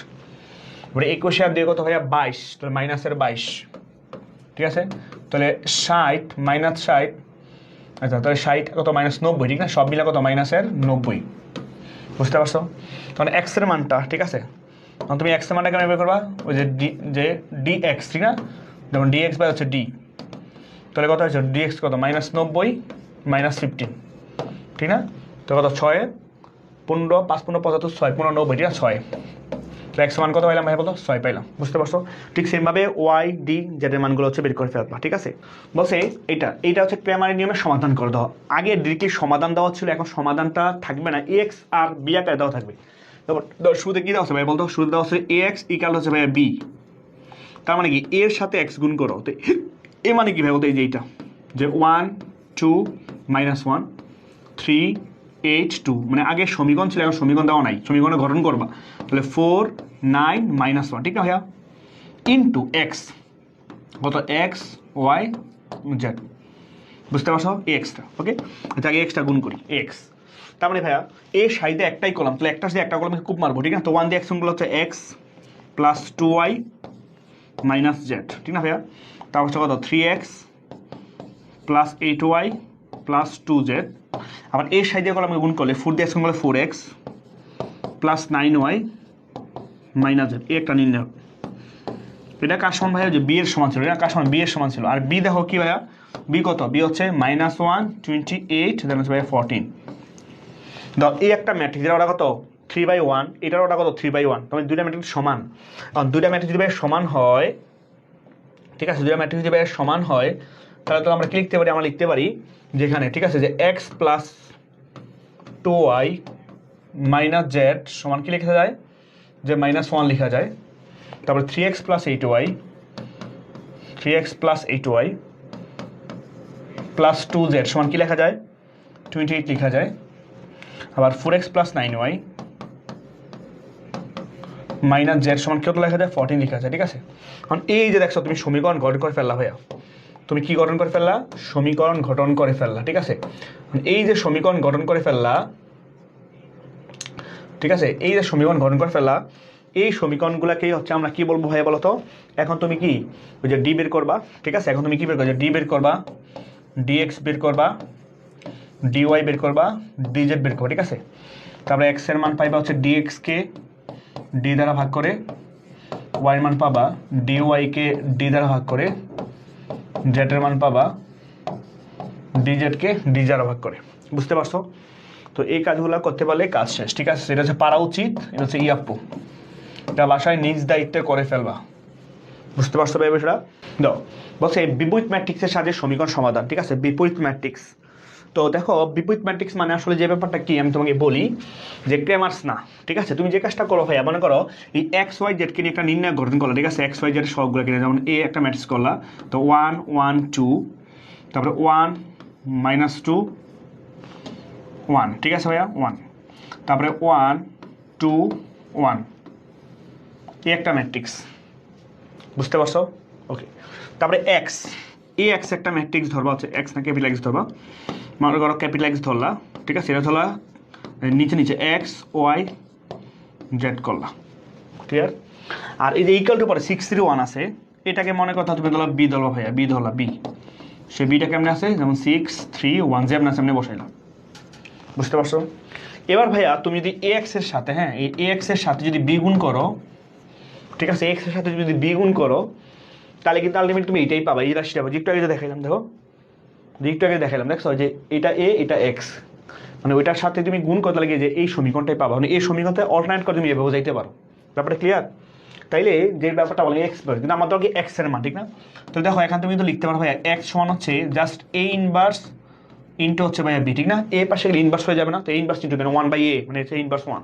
এবারে 21 আর 2 কত হয় 22, তাহলে -22, ঠিক আছে। তাহলে 60 -60, আচ্ছা তাহলে 60 কত, -90, ঠিক না, সব মিলে কত, -90, বুঝতে পারছো? তখন এক্স এর মানটা, ঠিক আছে, তখন তুমি এক্স এর মানটা কেমন বের করবা, ওই যে ডি এক্স, ঠিক না, যেমন ডি এক্স বাই হচ্ছে ডি, তাহলে কত হচ্ছে ডি এক্স কত, -90 -15, ঠিক না, তো কত 6 15 5 15 75 6 15 90, ঠিক আছে, 6, তো এক্স মান কত পাইলাম ভাই বলতো, 6 পাইলাম, বুঝতে পারছো? ঠিক সেমভাবে ওয়াই ডি জেডের মানগুলো হচ্ছে বের করে ফেলবা, ঠিক আছে। বলছে এইটা হচ্ছে ক্রেমারের নিয়মে সমাধান করে দাও। আগে ডিরেক্টলি সমাধান দেওয়া ছিল, এখন সমাধানটা থাকবে না, এক্স আর বি আকারে দেওয়া থাকবে। তারপর শুরুতে কি দেওয়া হচ্ছে ভাই বলতো, শুরুতে দেওয়া হচ্ছে এ এক্স ইকাল হচ্ছে ভাই বি, তার মানে কি এর সাথে এক্স গুণ করো, তো এ মানে কি ভাই বলতো, এই যে এইটা যে 1 2 -1 3 8 2, মানে আগে সমীকরণ ছিল, এখন সমীকরণ দেওয়া নাই, সমীকরণে গঠন করবা, তাহলে 4 9 -1, ঠিক না ভাইয়া, ইন্টু এক্স, কত এক্স ওয়াই জেড, বুঝতে পারছো, এক্সটা। ওকে, আচ্ছা আগে এক্সটা গুণ করি, এক্স, তার মানে ভাইয়া এ সাইডে একটাই কলাম, তাহলে একটা সাথে একটা কলামকে খুব মারবো, ঠিক না, তো 1 দিয়ে এক্স গুণগুলো হচ্ছে x plus 2y minus Z, ঠিক না ভাইয়া, তারপর হচ্ছে কত 3x plus 8y plus 2z, আবার এই সাইডে কলামকে গুণ করলে 4 দিয়ে এক্স গুণ করলে 4x plus 9y minus Z, এই একটা নির্ণয়। এটা কার সমান ভাইয়া, যে বি এর সমান ছিল, এটা কার সমান, বি এর সমান ছিল, আর বি দেখো কি ভাইয়া, বি কত, বি হচ্ছে -1 28 দেন হচ্ছে ভাইয়া 14, দাও এই একটা ম্যাট্রিক্স, যেটা ওটা কত 3/1, এটার ওটা কত 3/1, তবে দুইটা ম্যাট্রিক্স সমান, কারণ দুইটা ম্যাট্রিক্স যদি ভাই সমান হয়, ঠিক আছে, দুইটা ম্যাট্রিক্স যদি ভাই সমান হয়, তাহলে তো আমরা কি লিখতে পারি, আমরা লিখতে পারি যেখানে, ঠিক আছে, যে x plus 2y minus Z সমান কি লেখা যায়, যে -1 লেখা যায়, তারপরে 3x plus 8y plus 2z সমান কি লেখা যায়, 28 লেখা যায়, আবার 4x plus 9y minus Z সমান কত লেখা যায়, 14 লেখা যায়, ঠিক আছে। কারণ এই যে দেখছো তুমি সমীকরণ গঠন করে ফেললা ভাইয়া, তুমি কি গঠন করে ফেললা, সমীকরণ গঠন করে ফেললা, ঠিক আছে। এই যে সমীকরণ গঠন করে ফেললা, ঠিক আছে, এই যে সমীকরণ গঠন করে ফেললা, এই সমীকরণগুলোকেই হচ্ছে আমরা কি বলবো ভাইয়া বলো তো, এখন তুমি কি ওই যে ডি বের করবা, ঠিক আছে, এখন তুমি কি বের করবে, ডি বের করবা, ডিএক্স বের করবা, ডিওয়াই বের করবা, ডিজেড বের করবা, ঠিক আছে। তারপরে এক্স এর মান পাইবা হচ্ছে ডিএক্স কে ডি দ্বারা ভাগ করে, ওয়াই মান পাবা ডিওয়াই কে ডি দ্বারা ভাগ করে, জেড এর মান পাবা ডিজেড কে ডি দ্বারা ভাগ করে, বুঝতে পারছো? তো এই কাজগুলো করতে পারলে কাজ শেষ, ঠিক আছে, এটা হচ্ছে পারা উচিত, এটা হচ্ছে ইয়াপ্পু, এটা বাসায় নিজ দায়িত্বে করে ফেলবা, বুঝতে পারছো ভাই বিষয়টা? দাও বলছে বিপরীত ম্যাট্রিক্সের সাথে সমীকরণ সমাধান, ঠিক আছে, বিপরীত ম্যাট্রিক্স। তো দেখো বিপরীত ম্যাট্রিক্স মানে আসলে যে ব্যাপারটা কি আমি তোমাকে বলি, যে ক্রেমার্স না, ঠিক আছে, তুমি যে কাজটা করো ভাইয়া, মনে করো এই এক্স ওয়াই জেডকে নিয়ে একটা নির্ণয় গঠন করলা, ঠিক আছে, এক্স ওয়াই জেড সবগুলো কিনে, যেমন এ একটা ম্যাট্রিক্স করলা, তো 1 1 2, তারপরে 1 -2 1, ঠিক আছে ভাইয়া 1, তারপরে 1 2 1, এই একটা ম্যাট্রিক্স, বুঝতে পারছো? ওকে, তারপরে এক্স, এই এক্স একটা ম্যাট্রিক্স ধরবা, হচ্ছে এক্স না ক্যাপিটাল এক্স ধরবা, মনে করো ক্যাপিটাল এক্স ধরলা, ঠিক আছে, এটা ধরলা নিচে নিচে এক্স ওয়াই জেড করলা, ক্লিয়ার। আর এই যে ইকুয়াল টু পরে 6 3 1 আছে, এটাকে মনে কথা তুমি ধরলা বি ধরবা ভাইয়া, বি ধরলা, বি সে বিটা কেমনে আছে, যেমন 6 3 1 যেমন আছে এমনি বসাইলাম, বুঝতে পারছো? এবার ভাইয়া তুমি যদি এ এক্স এর সাথে, হ্যাঁ, এই এ এক্স এর সাথে যদি বি গুণ করো, ঠিক আছে, এক্স এর সাথে যদি বি গুণ করো, তাহলে কিন্তু আলটিমেট তুমি এটাই পাবা, এই রাশিটা পাবা, একটু আগে যে দেখাইলাম, দেখো একটু আগে দেখাইলাম, দেখছো যে এটা এ এটা এক্স, মানে ওইটার সাথে তুমি গুণ করতে লাগে যে এই সমীকরণটাই পাবা, মানে এই সমীকরণটা অল্টারনেট করে তুমি এভাবে যাইতে পারো, ব্যাপারটা ক্লিয়ার? তাইলে যে ব্যাপারটা বলে এক্স বের, কিন্তু আমার তো কি এক্স এর মান, ঠিক না? তো দেখো এখান তুমি তো লিখতে পারো ভাইয়া এক্স সমান হচ্ছে জাস্ট এ ইনভার্স ইন্টু হচ্ছে ভাইয়া বি, ঠিক না? এ পাশে গেলে ইনভার্স হয়ে যাবে না, তো ইনভার্স ইন্টু কেন 1/a মানে হচ্ছে ইনভার্স 1।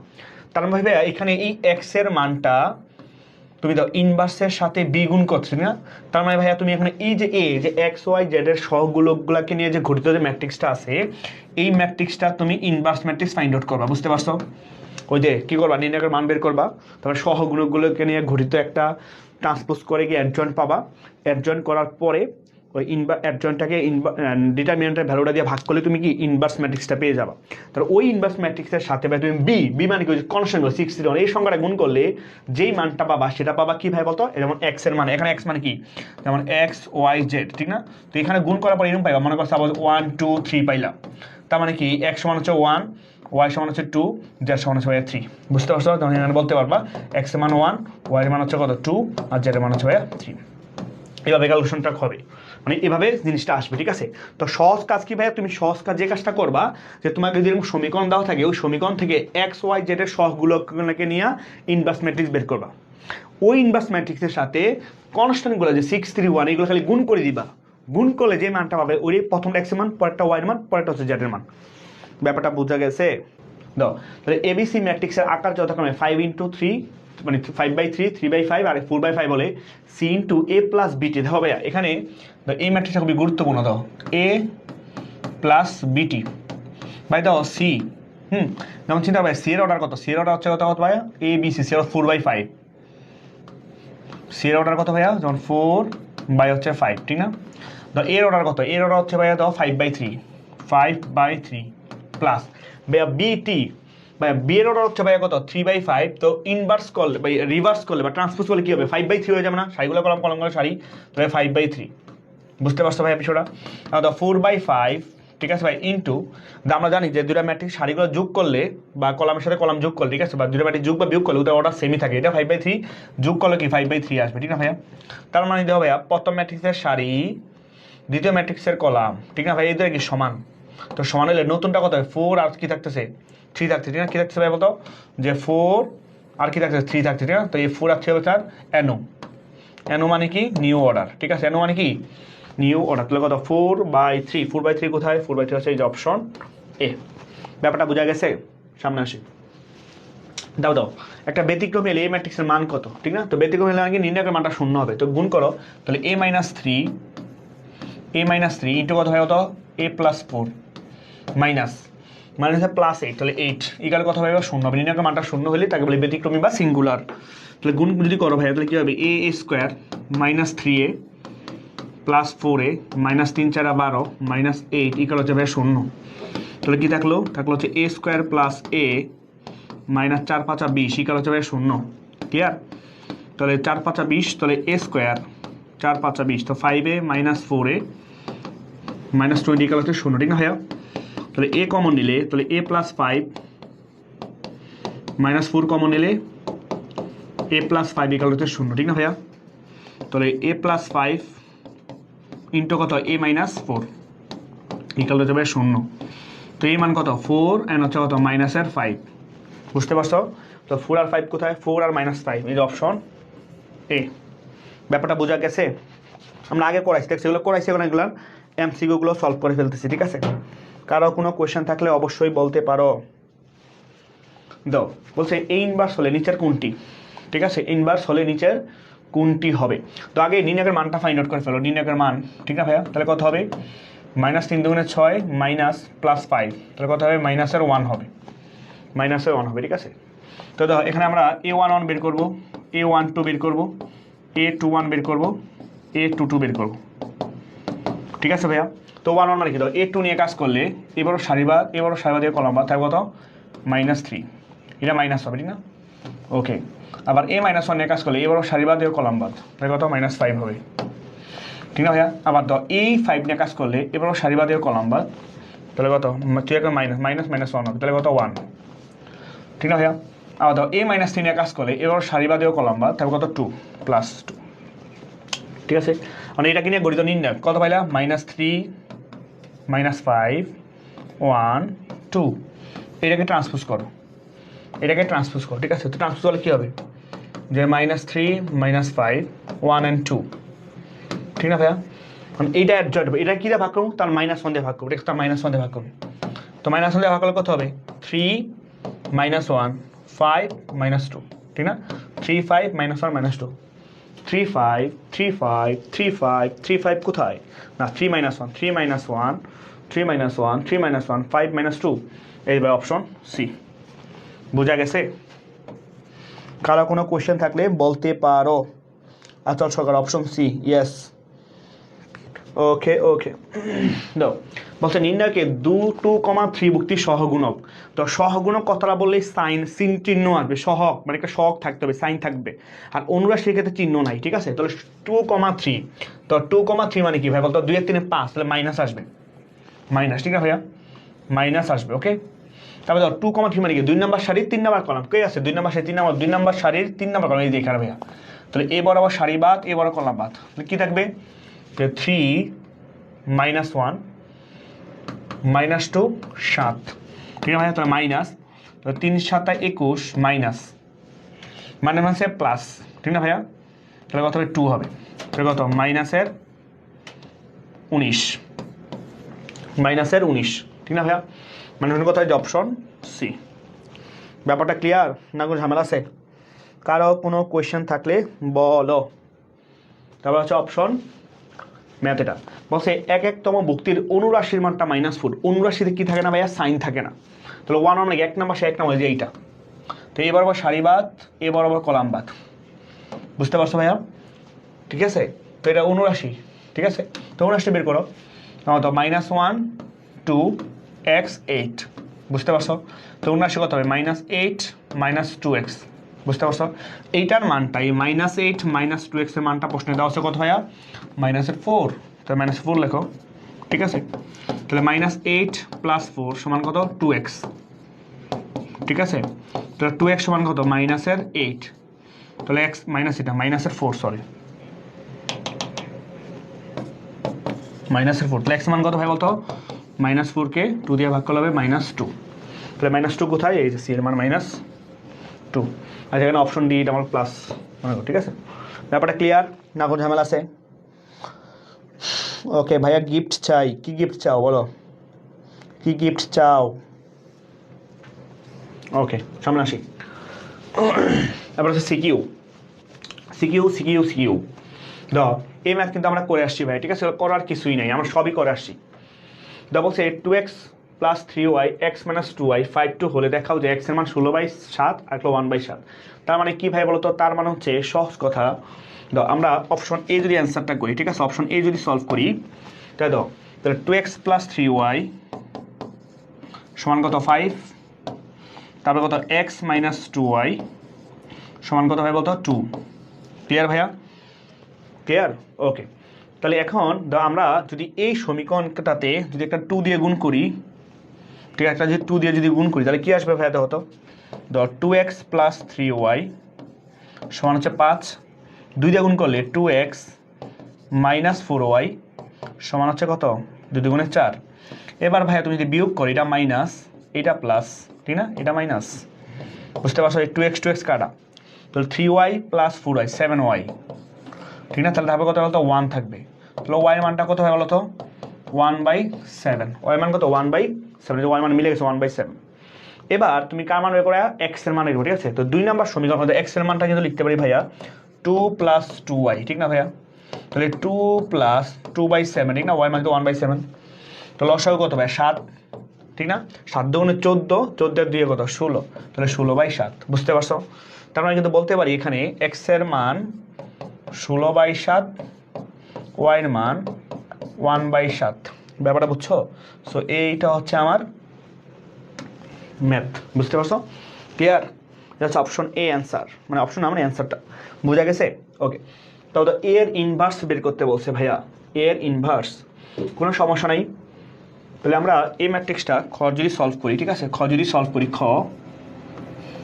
তার মানে ভাইয়া এখানে এই এক্স এর মানটা তুমি দাও ইনভার্সের সাথে বি গুণ করছো না? তার মানে ভাইয়া তুমি এখানে এই যে এ যে এক্স ওয়াই জেড এর সহগুলোকে নিয়ে যে গঠিত যে ম্যাট্রিক্সটা আছে, এই ম্যাট্রিক্সটা তুমি ইনভার্স ম্যাট্রিক্স ফাইন্ড আউট করবা, বুঝতে পারছো? ওই যে কি করবা, নির্ণায়কের মান বের করবা, তারপরে সহগুণগুলোকে নিয়ে গঠিত একটা ট্রান্সপোজ করে গিয়ে অ্যাডজয়েন্ট পাবা। অ্যাডজয়েন্ট করার পরে ওই অ্যাডজয়েন্টটাকে ডিটারমিনেন্টের ভ্যালুটা দিয়ে ভাগ করলে তুমি কি ইনভার্স ম্যাট্রিক্সটা পেয়ে যাবা। তাহলে ওই ইনভার্স ম্যাট্রিক্সের সাথে ভাই তুমি বি মানে কি কনস্ট্যান্ট 61 এই সংখ্যাটা গুণ করলে যেই মানটা পাবা সেটা পাবা কি ভাই বলতো? যেমন এক্স এর মানে, এখানে এক্স মানে কি, যেমন এক্স ওয়াই জেড, ঠিক না? তো এখানে গুণ করার পর এরকম পাইবা, মনে করছো 1 2 3 পাইলাম, তার মানে কি এক্স সমান হচ্ছে 1, ওয়াই সমান হচ্ছে 2, জেড সমান হচ্ছে ভাইয়া 3, বুঝতে পারছো? তখন এখানে বলতে পারবা এক্স এর মান 1, ওয়াই এর মান হচ্ছে কত 2, আর জেড এর মান হচ্ছে ভাইয়া 3। এভাবে ক্যালকুলেশনটা হবে, মানে এভাবে জিনিসটা আসবে, ঠিক আছে? তো সহজ কাজ কি ভাইয়া, তুমি সহজ কাজ যে কাজটা করবা যে তোমাকে যদি এরকম সমীকরণ দেওয়া থাকে ওই সমীকরণ থেকে এক্স ওয়াই জেড এর সহগুলোকে নিয়ে ইনভার্স ম্যাট্রিক্স বের করবা। ওই ইনভার্স ম্যাট্রিক্সের সাথে কনস্ট্যান্টগুলো যে 6 3 1 এগুলো খালি গুণ করে দিবা। গুণ করলে যে মানটা পাবে ওই প্রথমটা এক্স এর মান, পরেরটা ওয়াই এর মান, পরেরটা হচ্ছে জেড এর মান। ব্যাপারটা বোঝা গেছে? দাও তাহলে এবিসি ম্যাট্রিক্সের আকার যথাক্রমে 5x3 মানে 5/3 3/5 আর 4/5 বলে সি ইন্টু এ প্লাস বিটি। দেখো ভাইয়া এখানে এই ম্যাট্রিক্সটা খুবই গুরুত্বপূর্ণ। দাও এ প্লাস বিটি ভাই, দাও সি, যেমন চিন্তা ভাই সি এর অর্ডার কত? সি এর অর্ডার হচ্ছে কত ভাইয়া? এ বি সি, সি এর 4/5, সি এর অর্ডার কত ভাইয়া? যেমন 4/5, ঠিক না? দাও এর অর্ডার কত? এর অর্ডার হচ্ছে ভাইয়া দাও 5/3 প্লাস ভাইয়া বিটি, ভাইয়া বি এর অর্ডার হচ্ছে ভাইয়া কত? 3/5। তো ইনভার্স করলে বা রিভার্স করলে বা ট্রান্সপোজ করলে কি হবে? 5/3 হয়ে যাবে না? সারিগুলো কলমগুলো সারি, তবে 5/3, বুঝতে পারছো ভাইয়া বিষয়টা? তো 4/5, ঠিক আছে ভাই, ইন্টু আমরা জানি যে দুটা ম্যাট্রিক্স সারিগুলো যোগ করলে বা কলামের সাথে কলাম যোগ করলে, ঠিক আছে, বা দুটা ম্যাট্রিক্স যোগ বা বিয়োগ করলে ওটা অর্ডার সেমই থাকে। এটা 5/3 যোগ করলে কি 5/3 আসবে, ঠিক না ভাইয়া? তার মানে দেখো ভাইয়া প্রথম ম্যাট্রিক্সের সারি, দ্বিতীয় ম্যাট্রিক্সের কলাম, ঠিক না ভাই, এই দুটো কি সমান? তো সমান হলে নতুনটা কত হয়? 4 আর কি থাকতেছে 3 থাকছে, ঠিক না? কি থাকতেছে ভাই বলতো? যে 4 আর কি থাকতেছে 3 থাকছে, ঠিক না? তো এই 4 আর 3 হবে তার এনো, এনো মানে কি নিউ অর্ডার, ঠিক আছে? এনো মানে কি নিউ অর্ডার। তাহলে কত? 4/3, 4/3 কোথায়? 4/3 হচ্ছে এই যে অপশন এ। ব্যাপারটা বোঝা গেছে? সামনে আসি, দাও দাও একটা ব্যতিক্রম এলে এ ম্যাট্রিক্সের মান কত, ঠিক না? তো ব্যতিক্রম এলে নাকি নির্ণায়কের মানটা 0 হবে, তো গুণ করো। তাহলে a-3 ইন্টু কত হয়? কত? a+4 মাইনাস +8, তাহলে 8 ইকাল কত হবে? 0 হবে। নির্ণায়কের মানটা 0 হলে তাকে বলে ব্যতিক্রমী বা সিঙ্গুলার। তাহলে গুণ যদি করো ভাইয়া তাহলে কি হবে? a² -3a +4a -3 4 12 -8 ইকাল হচ্ছে ভাইয়া 0। তাহলে কি থাকলো? হচ্ছে a² + a -4 5 20 ইকাল হচ্ছে ভাইয়া 0। ক্লিয়ার? তাহলে 4 5 20, তাহলে a² 4 5 20, তো 5a -4a -20 ইকাল হচ্ছে 0, ঠিক না ভাইয়া? তাহলে a কমন নিলে তাহলে a + 5 -4 কমন নিলে a + 5 ইকাল হচ্ছে 0, ঠিক না ভাইয়া? তাহলে a + 5 ইন্টু কত? a -4 ইকাল হচ্ছে ভাইয়া 0। তো এই মান কত? 4 এন্ড হচ্ছে কত? -5, বুঝতে পারছো? তো 4 আর 5 কোথায়? 4 আর -5, এই যে অপশন এ। ব্যাপারটা বোঝা গেছে? আমরা আগে করাইছি, সেগুলো করাইছি, এখন এগুলো এমসিকিউগুলো সলভ করে ফেলতেছি, ঠিক আছে? কারো কোনো কোয়েশ্চেন থাকলে অবশ্যই বলতে পারো। দাও বলছে এই ইনভার্স হলে নিচের কোনটি, ঠিক আছে? ইনভার্স হলে নিচের কোনটি হবে? তো আগে নির্ণায়কের মানটা ফাইন্ড আউট করে ফেলো, নির্ণায়কের মান, ঠিক না ভাইয়া? তাহলে কত হবে? -3 × 6 +5, তাহলে কত হবে? -1 হবে, -1 হবে, ঠিক আছে? তো দেখো এখানে আমরা a11 বের করব, a12 বের করব, a21 বের করব, a22 বের করব, ঠিক আছে ভাইয়া? তো 1 মানে কি? দাও a2 নিয়ে কাজ করলে এবারও সারিবাদ দিয়ে কলাম বাদ, তাই কত? -3, এটা মাইনাস হবে, ঠিক না? ওকে। আবার a-1 নিয়ে কাজ করলে এবারও সারিবাদ দিয়ে কলাম বাদ, তাই কত? -5 হবে, ঠিক না ভাইয়া? আবার দাও a5 নিয়ে কাজ করলে এবারও সারিবাদ দিয়ে কলাম বাদ, তাহলে কত? -1 হবে, তাহলে কত? 1, ঠিক না ভাইয়া? আবার দাও a-3 নিয়ে কাজ করলে এবার সারিবাদ দিয়ে কলাম বাদ, তারপর কত? 2 +2, ঠিক আছে? মানে এটাকে নিয়ে গঠিত নির্ণয় কত পাইলা? -3 -5 1 2, এটাকে ট্রান্সপোজ করো, ঠিক আছে? তো ট্রান্সপোজ করলে কী হবে? যে -3 -5 1 and 2, ঠিক না ভাইয়া? এইটা অ্যাডজয়েন্ট হবে, এটা কি দিয়ে ভাগ করবো? তার -1 দিয়ে ভাগ করবো, এটা তার -1 দিয়ে ভাগ করবো। তো -1 দিয়ে ভাগ করলে কত হবে? 3 -1 5 -2, ঠিক না? 3 5 -1 -2, 3 5 3 5 3 5 3 5 কোথায়? না 3 -1 3 -1 3 -1 3 -1 5 -2, এই ভাই অপশন সি। বোঝা গেছে? কারো কোনো কোয়েশ্চেন থাকলে বলতে পারো। আচল সরকার অপশন সি, ইয়েস। ওকে ওকে দাও। বলছে নির্ণয়কে 2 2, 3 ভুক্তির সহগুণক। তো সহগুণক কথাটা বললে সাইন সিন চিহ্ন আসবে, সহগ মানে একটা সহগ থাকতে হবে, সাইন থাকবে। আর অনুরাশির ক্ষেত্রে চিহ্ন নাই, ঠিক আছে? তাহলে 2, 3, তো 2, 3 মানে কি ভাই বলতো? 2 এর 3 5, তাহলে মাইনাস আসবে, মাইনাস, ঠিক আছে ভাইয়া? মাইনাস আসবে, ওকে। তারপরে ধর 2, 3 মানে কি? 2 নম্বর সারির 3 নম্বর কলাম, কে আছে? 2 নম্বর সারি 3 নম্বর 2 নম্বর সারির 3 নম্বর কলাম, এই দেখে ভাইয়া। তাহলে এ বরাবর সারি বাদ, এ বরাবর কলাম বাদ, কি থাকবে? 3 -1 -2 7, ঠিক আছে ভাইয়া? তাহলে মাইনাস, 3 7 21 মাইনাস, মানে হচ্ছে প্লাস, ঠিক না ভাইয়া? তাহলে কত হবে? 2 হবে। তাহলে কত? -19, -19, ঠিক না ভাইয়া? মানে কথা হচ্ছে অপশন সি। ব্যাপারটা ক্লিয়ার না? কোনো ঝামেলা আছে? কারো কোনো কোয়েশ্চেন থাকলে বলো। তারপর হচ্ছে অপশন ম্যাথ। এটা বলছে 1 ভুক্তির অনুরাশির মানটা -4, অনুরাশিতে কি থাকে না ভাইয়া? সাইন থাকে না। তাহলে 1 মানে 1 নম্বর সে 1 নম্বর, যে এইটা। তো এ বরাবর সারি বাদ, এ বরাবর কলাম বাদ, বুঝতে পারছো ভাইয়া? ঠিক আছে? তো এটা অনুরাশি, ঠিক আছে? তো অনুরাশি বের করো। তো -1 2 x 8, বুঝতে পারছো? তো অনুরাশি কত হবে? -8 -2x, বুঝতে পারছো? এইটার মানটা, এই -8 -2x এর মানটা প্রশ্নে দেওয়া হচ্ছে কত ভাইয়া? -4। তো -4 লেখো, ঠিক আছে? তাহলে -8 + 4 সমান কত? 2x, ঠিক আছে? তাহলে 2x সমান কত? -8, তাহলে x মাইনাস এটা -4, সরি -4, তাহলে x মান কত ভাই বলতো? -4 কে 2 দিয়ে ভাগ করলে হবে -2, তাহলে -2 কোথায়? এই যে সি এর মান -2। আর এখানে অপশন ডি, এটা আমার প্লাস মনে করো, ঠিক আছে? ব্যাপারটা ক্লিয়ার না? কোনো ঝামেলা আছে? ওকে ভাইয়া, গিফট চাই। কি গিফট চাও বলো? কি গিফট চাও? ওকে, সামনে আসি। তারপর হচ্ছে সিকিউ, সিকিউ সিকিউ সিকিউ। দাও, এই ম্যাথ কিন্তু আমরা করে আসছি ভাই, ঠিক আছে? করার কিছুই নাই, আমরা সবই করে আসছি। দা বলছে 2x + 3y x - 2y 5 2 হলে দেখাও যে x এর মান 16/7 আর 1/7। তার মানে কি ভাই বলতো? তার মানে হচ্ছে সহজ কথা, দাও আমরা অপশন এ যদি অ্যান্সারটা করি, ঠিক আছে? অপশন এ যদি সলভ করি, তাই দাও, তাহলে 2x + 3y সমান কত? 5। তারপর কত? x - 2y সমান কত ভাই বলতো? 2। ক্লিয়ার ভাইয়া? ক্লিয়ার? ওকে। তাহলে এখন আমরা যদি এই সমীকরণটাতে যদি একটা 2 দিয়ে গুণ করি, ঠিক আছে? একটা যদি 2 দিয়ে যদি গুণ করি, তাহলে কি আসবে ভাইয়া? দেখো তো, 2x + 3y সমান হচ্ছে 5। 2 দিয়ে গুণ করলে 2x - 4y সমান হচ্ছে কত? 2 দুগুণে 4। এবার ভাইয়া তুমি যদি বিয়োগ করো, এটা মাইনাস, এটা প্লাস, ঠিক না? এটা মাইনাস, বুঝতে পারছো? 2x কাটা, তাহলে 3y + 4y 7y, ঠিক না? তাহলে ধাপে কত বলতো? 1 থাকবে। তাহলে y এর মানটা কত হয় বলতো? 1/7। y এর মান কত? 1/7, y মান মিলে গেছে 1/7। এবার তুমি কার মান বের করে? x এর মান বের করো, ঠিক আছে? তো 2 নম্বর সমীকরণ মধ্যে x এর মানটা কিন্তু লিখতে পারি ভাইয়া 2 + 2y, ঠিক না ভাইয়া? তাহলে 2 + 2/7, ঠিক না? y মান তো 1/7। তো লসাগু কত ভাই? 7, ঠিক না? 7 দুগুণে 14, 14 আর 2 কত? 16, তাহলে 16/7, বুঝতে পারছো? তার মানে কিন্তু বলতে পারি এখানে x এর মান 16/7, y এর মান 1/7। ব্যাপারটা বুঝছো? সো এইটা হচ্ছে আমার ম্যাথ, বুঝতে পারছো? ক্লিয়ার? এটা হচ্ছে অপশন এ অ্যান্সার, মানে অপশন না, মানে অ্যান্সারটা বোঝা গেছে? ওকে। তাহলে তো এর ইনভার্স বের করতে বলছে ভাইয়া, এর ইনভার্স। কোনো সমস্যা নাই। তাহলে আমরা এই ম্যাট্রিক্সটা খ যদি সলভ করি, ঠিক আছে? খ যদি সলভ করি, খ,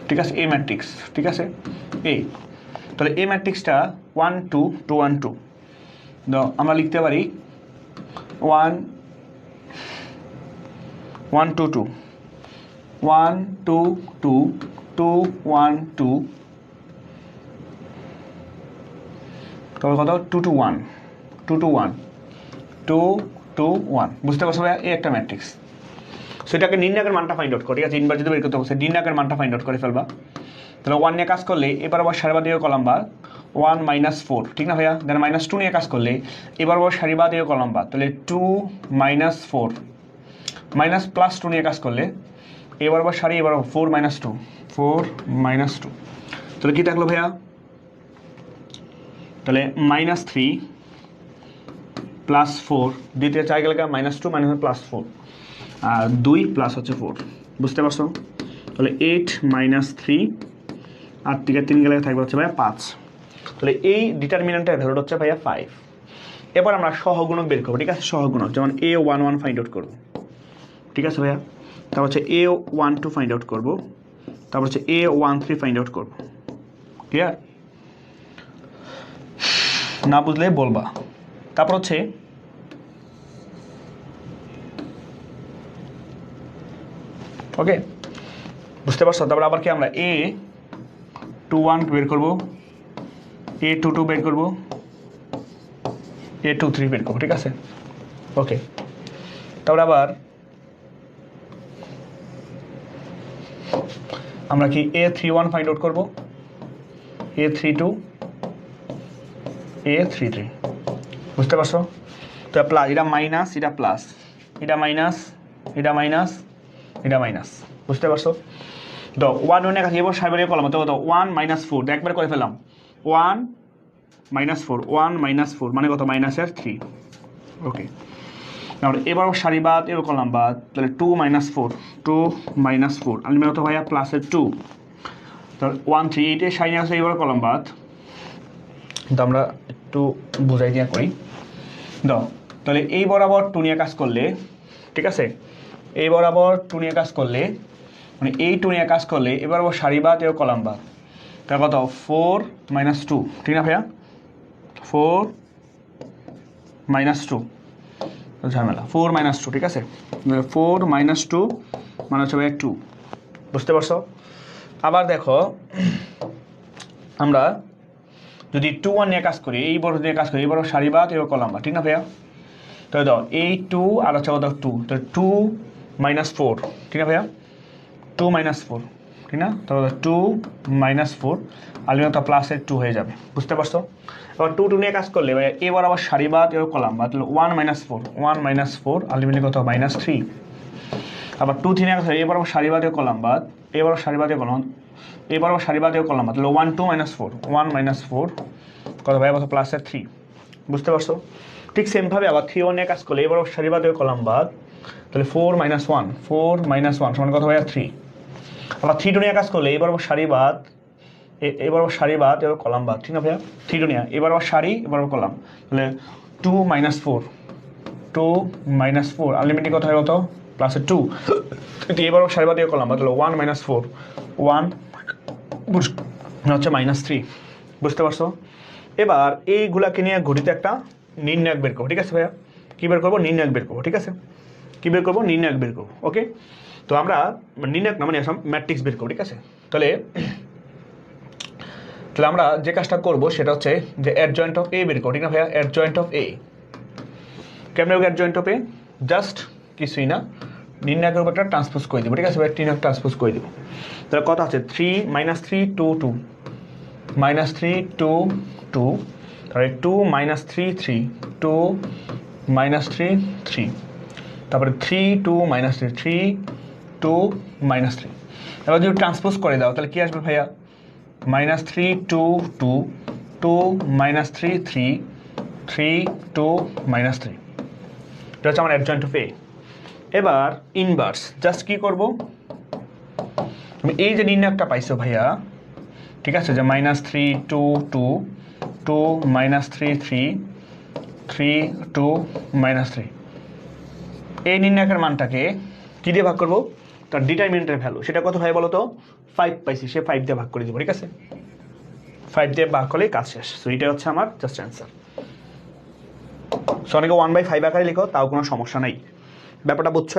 ঠিক আছে? এই ম্যাট্রিক্স, ঠিক আছে? এই, তাহলে এই ম্যাট্রিক্সটা 1 2 2 1 2, আমরা লিখতে পারি 1 1 2 2 1 2 2 2 1 2 তবে কত 2 to 1 2 to 1 2 to 1 বুঝতে পারছো ভাইয়া এই একটা ম্যাট্রিক্স সেটাকে নির্ণায়কের মানটা ফাইন্ড আউট করে ঠিক আছে ইনভার্স যদি বের করতে বলছে নির্ণায়কের মানটা ফাইন্ড আউট করে ফেলবা তাহলে 1 নিয়ে কাজ করলে এবার আবার সারিবাদীয় কলাম বা 1 - 4 ঠিক না ভাইয়া দেন -2 নিয়ে কাজ করলে এবার আবার সারিবাদীয় কলাম বা তাহলে 2 - 4 +2 নিয়ে কাজ করলে এবার আবার সারি এবার 4 - 2 4 - 2 তাহলে কি থাকলো ভাইয়া তাহলে -3 +4 দ্বিতীয় চার গেলে -2 +4 আর 2 প্লাস হচ্ছে 4 বুঝতে পারছো তাহলে 8 - 3 আর 3 গেলে থাকবে হচ্ছে ভাইয়া 5 তাহলে এই ডিটারমিনেন্টের ভ্যালুটা হচ্ছে ভাইয়া 5 এবার আমরা সহগুণক বের করবো ঠিক আছে সহগুণক যেমন A11 ফাইন্ড আউট করবো ঠিক আছে ভাইয়া তারপর হচ্ছে A12 ফাইন্ড আউট করবো তারপর হচ্ছে A13 ফাইন্ড আউট করবো ক্লিয়ার না বুঝলে বলবা তারপর হচ্ছে ওকে বুঝতে পারছো তারপর আবার কি আমরা A21 বের করবো A22 বের করবো A23 বের করবো ঠিক আছে ওকে তারপর আবার আমরা কি A31 ফাইন্ড আউট করবো A32 A33 বুঝতে পারছো তো প্লাস এটা মাইনাস এটা প্লাস এটা মাইনাস এটা মাইনাস এটা মাইনাস বুঝতে পারছো তো 1 1 এর কাছে এবার সাইবারে কলম তো 1 - 4 একবার করে ফেলাম 1 - 4 1 - 4 মানে কত -3 ওকে তাহলে এবার সারিবাদ এবার কলম বাদ তাহলে 2 - 4 2 - 4 আমি তো ভাইয়া প্লাসের 2 তাহলে 1 3 8 এর সাইন আছে এবার কলম বাদ তো আমরা একটু বুঝাই দিয়া করি দাও তাহলে এই বরাবর 2 নিয়ে কাজ করলে ঠিক আছে এই বরাবর 2 নিয়ে কাজ করলে মানে এই 2 নিয়ে কাজ করলে এবার আবার সারিবাদ এবার কলাম বাদ তার কত 4 - 2 ঠিক না ভাইয়া 4 - 2 ঝামেলা 4 - 2 ঠিক আছে 4 - 2 মানে হচ্ছে ভাইয়া 2 বুঝতে পারছো আবার দেখো আমরা যদি 2 1 নিয়ে কাজ করি এই বড় নিয়ে কাজ করি এই বড় সারিবাদ এবার কলাম বাদ ঠিক না ভাইয়া তাহলে দাও এই 2 আর হচ্ছে কত 2 তাহলে 2 - 4 ঠিক না ভাইয়া 2 - 4 ঠিক না তাহলে 2 - 4 আলমিনা তো প্লাসের 2 হয়ে যাবে বুঝতে পারছো এবার 2 2 নিয়ে কাজ করলে ভাইয়া এবার আবার সারিবাদ এবার কলাম বাদ তাহলে 1 - 4 1 - 4 আলমিনা কত -3 আবার 2 3 নিয়ে কাজ করলে এবার আবার সারিবাদ এবার কলাম বাদ এবার সারিবাদ এবার কলাম এবার আবার সারিবাদ এবার কলাম বাদ তাহলে 1 2 - 4 1 - 4 কত ভাইয়া কত প্লাসের 3 বুঝতে পারছো ঠিক সেমভাবে আবার 3 1 নিয়ে কাজ করলে এবার সারিবাদ এবার কলাম বাদ তাহলে 4 - 1 4 - 1 সমান কত ভাইয়া 3 আবার 3 2 নিয়ে কাজ করলে এবার আবার সারিবাদ এবার আবার সারিবাদ এবার কলাম বাদ ঠিক না ভাইয়া 3 2 নিয়ে এবার আবার সারি এবার আবার কলাম তাহলে 2 - 4 2 - 4 আলটিমেটলি কত হয় কত প্লাসের 2 কিন্তু এবার আবার সারিবাদ এবার কলাম বাদ তাহলে 1 - 4 1 হচ্ছে -3 বুঝতে পারছো এবার এইগুলাকে নিয়ে ঘটিতে একটা নির্ণায়ক বের করবো ঠিক আছে ভাইয়া কী বের করবো নির্ণায়ক বের করবো ঠিক আছে কী বের করবো নির্ণায়ক বের করবো ওকে তো আমরা নির্ণায়ক না মানে ম্যাট্রিক্স বের করবো ঠিক আছে তাহলে আমরা যে কাজটা করবো সেটা হচ্ছে যে অ্যাডজয়েন্ট অফ এ বের করবো ঠিক না ভাইয়া অ্যাডজয়েন্ট অফ এ কেমন অ্যাডজয়েন্ট অফ এ জাস্ট কিছুই না নির্ণায়কের উপর একটা ট্রান্সপোজ করে দেবো ঠিক আছে ভাই নির্ণায়ক ট্রান্সপোজ করে দেবো তাহলে কত আছে 3 - 3 2 2 -3 2 2 তারপরে 2 - 3 3 2 -3 3 তারপরে 3 2 -3 3 2 -3 এবার যদি ট্রান্সপোজ করে দাও তাহলে কি আসবে ভাইয়া -3 2 2 2 -3 3 3 2 -3 এটা হচ্ছে আমার অ্যাডজয়েন্ট অফ এ এবার ইনভার্স জাস্ট কি করব তুমি এই যে নির্ণায়কটা পাইছো ভাইয়া ঠিক আছে যে -3 2 2 2 -3 3 3 2 -3 এই নির্ণায়কের মানটাকে কী দিয়ে ভাগ করবো তার ডিটারমিনেন্টের ভ্যালু সেটা কত হয় বলো তো 5 পাইছি সে 5 দিয়ে ভাগ করে দেবো ঠিক আছে 5 দিয়ে ভাগ করলেই কাজ শেষ সো এটা হচ্ছে আমার জাস্ট অ্যান্সার সো অনেকে 1/5 আকারে লিখো তাও কোনো সমস্যা নাই ব্যাপারটা বুঝছো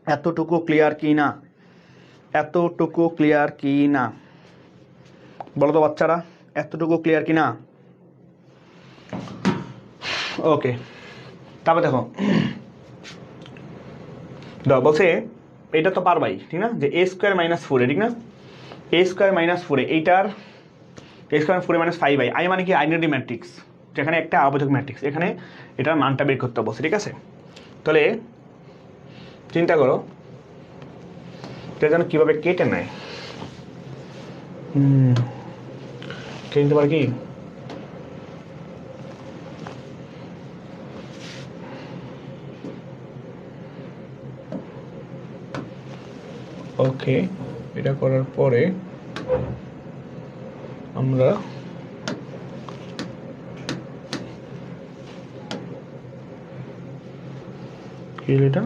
এতটুকু ক্লিয়ার কি না এতটুকু ক্লিয়ার কি না বলো তো বাচ্চারা এতটুকু ক্লিয়ার কি না? ওকে, তারপর দেখো বলছে এটা তো পারবাই, ঠিক না, যে এ স্কোয়ার মাইনাস ফোর, ঠিক না, এ স্কোয়ার মাইনাস ফোরে এইটার এ স্কোয়ার ফোরে মাইনাস ফাইভ আই, আই মানে কি আইডেন্টি ম্যাট্রিক্স, যেখানে একটা আবদ্ধক ম্যাট্রিক্স, এখানে এটার মানটা বের করতে বলছে, ঠিক আছে। তাহলে চিন্তা করো এটা যেন কীভাবে কেটে নেয়, কেটে নিতে পারে কি, ওকে, এটা করার পরে আমরা কি এটা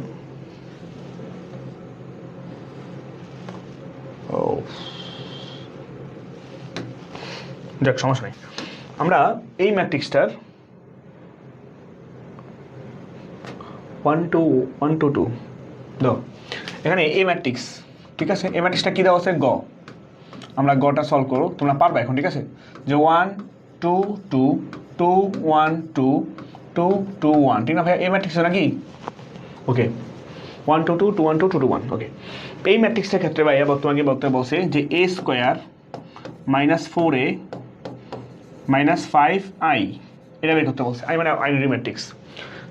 যাক সমস্যা নেই, আমরা এই ম্যাট্রিক্সটার 1 2 1 2 2 দাও, এখানে এই ম্যাট্রিক্স, ঠিক আছে, এই ম্যাট্রিক্সটা কী দেওয়া আছে, গ, আমরা গটা সলভ করো, তোমরা পারবে এখন, ঠিক আছে, যে 1 2 2 2 1 2 2 2 1, ঠিক না ভাইয়া, এই ম্যাট্রিক্স নাকি, ওকে 1 2 2 2 1 2 2 2 1, ওকে। এই ম্যাট্রিক্সটার ক্ষেত্রে ভাইয়া তোমাকে বলতে বলছে যে A square minus four A minus five I, এটা বের করতে বলছে, আই মানে আইডেন্টি ম্যাট্রিক্স।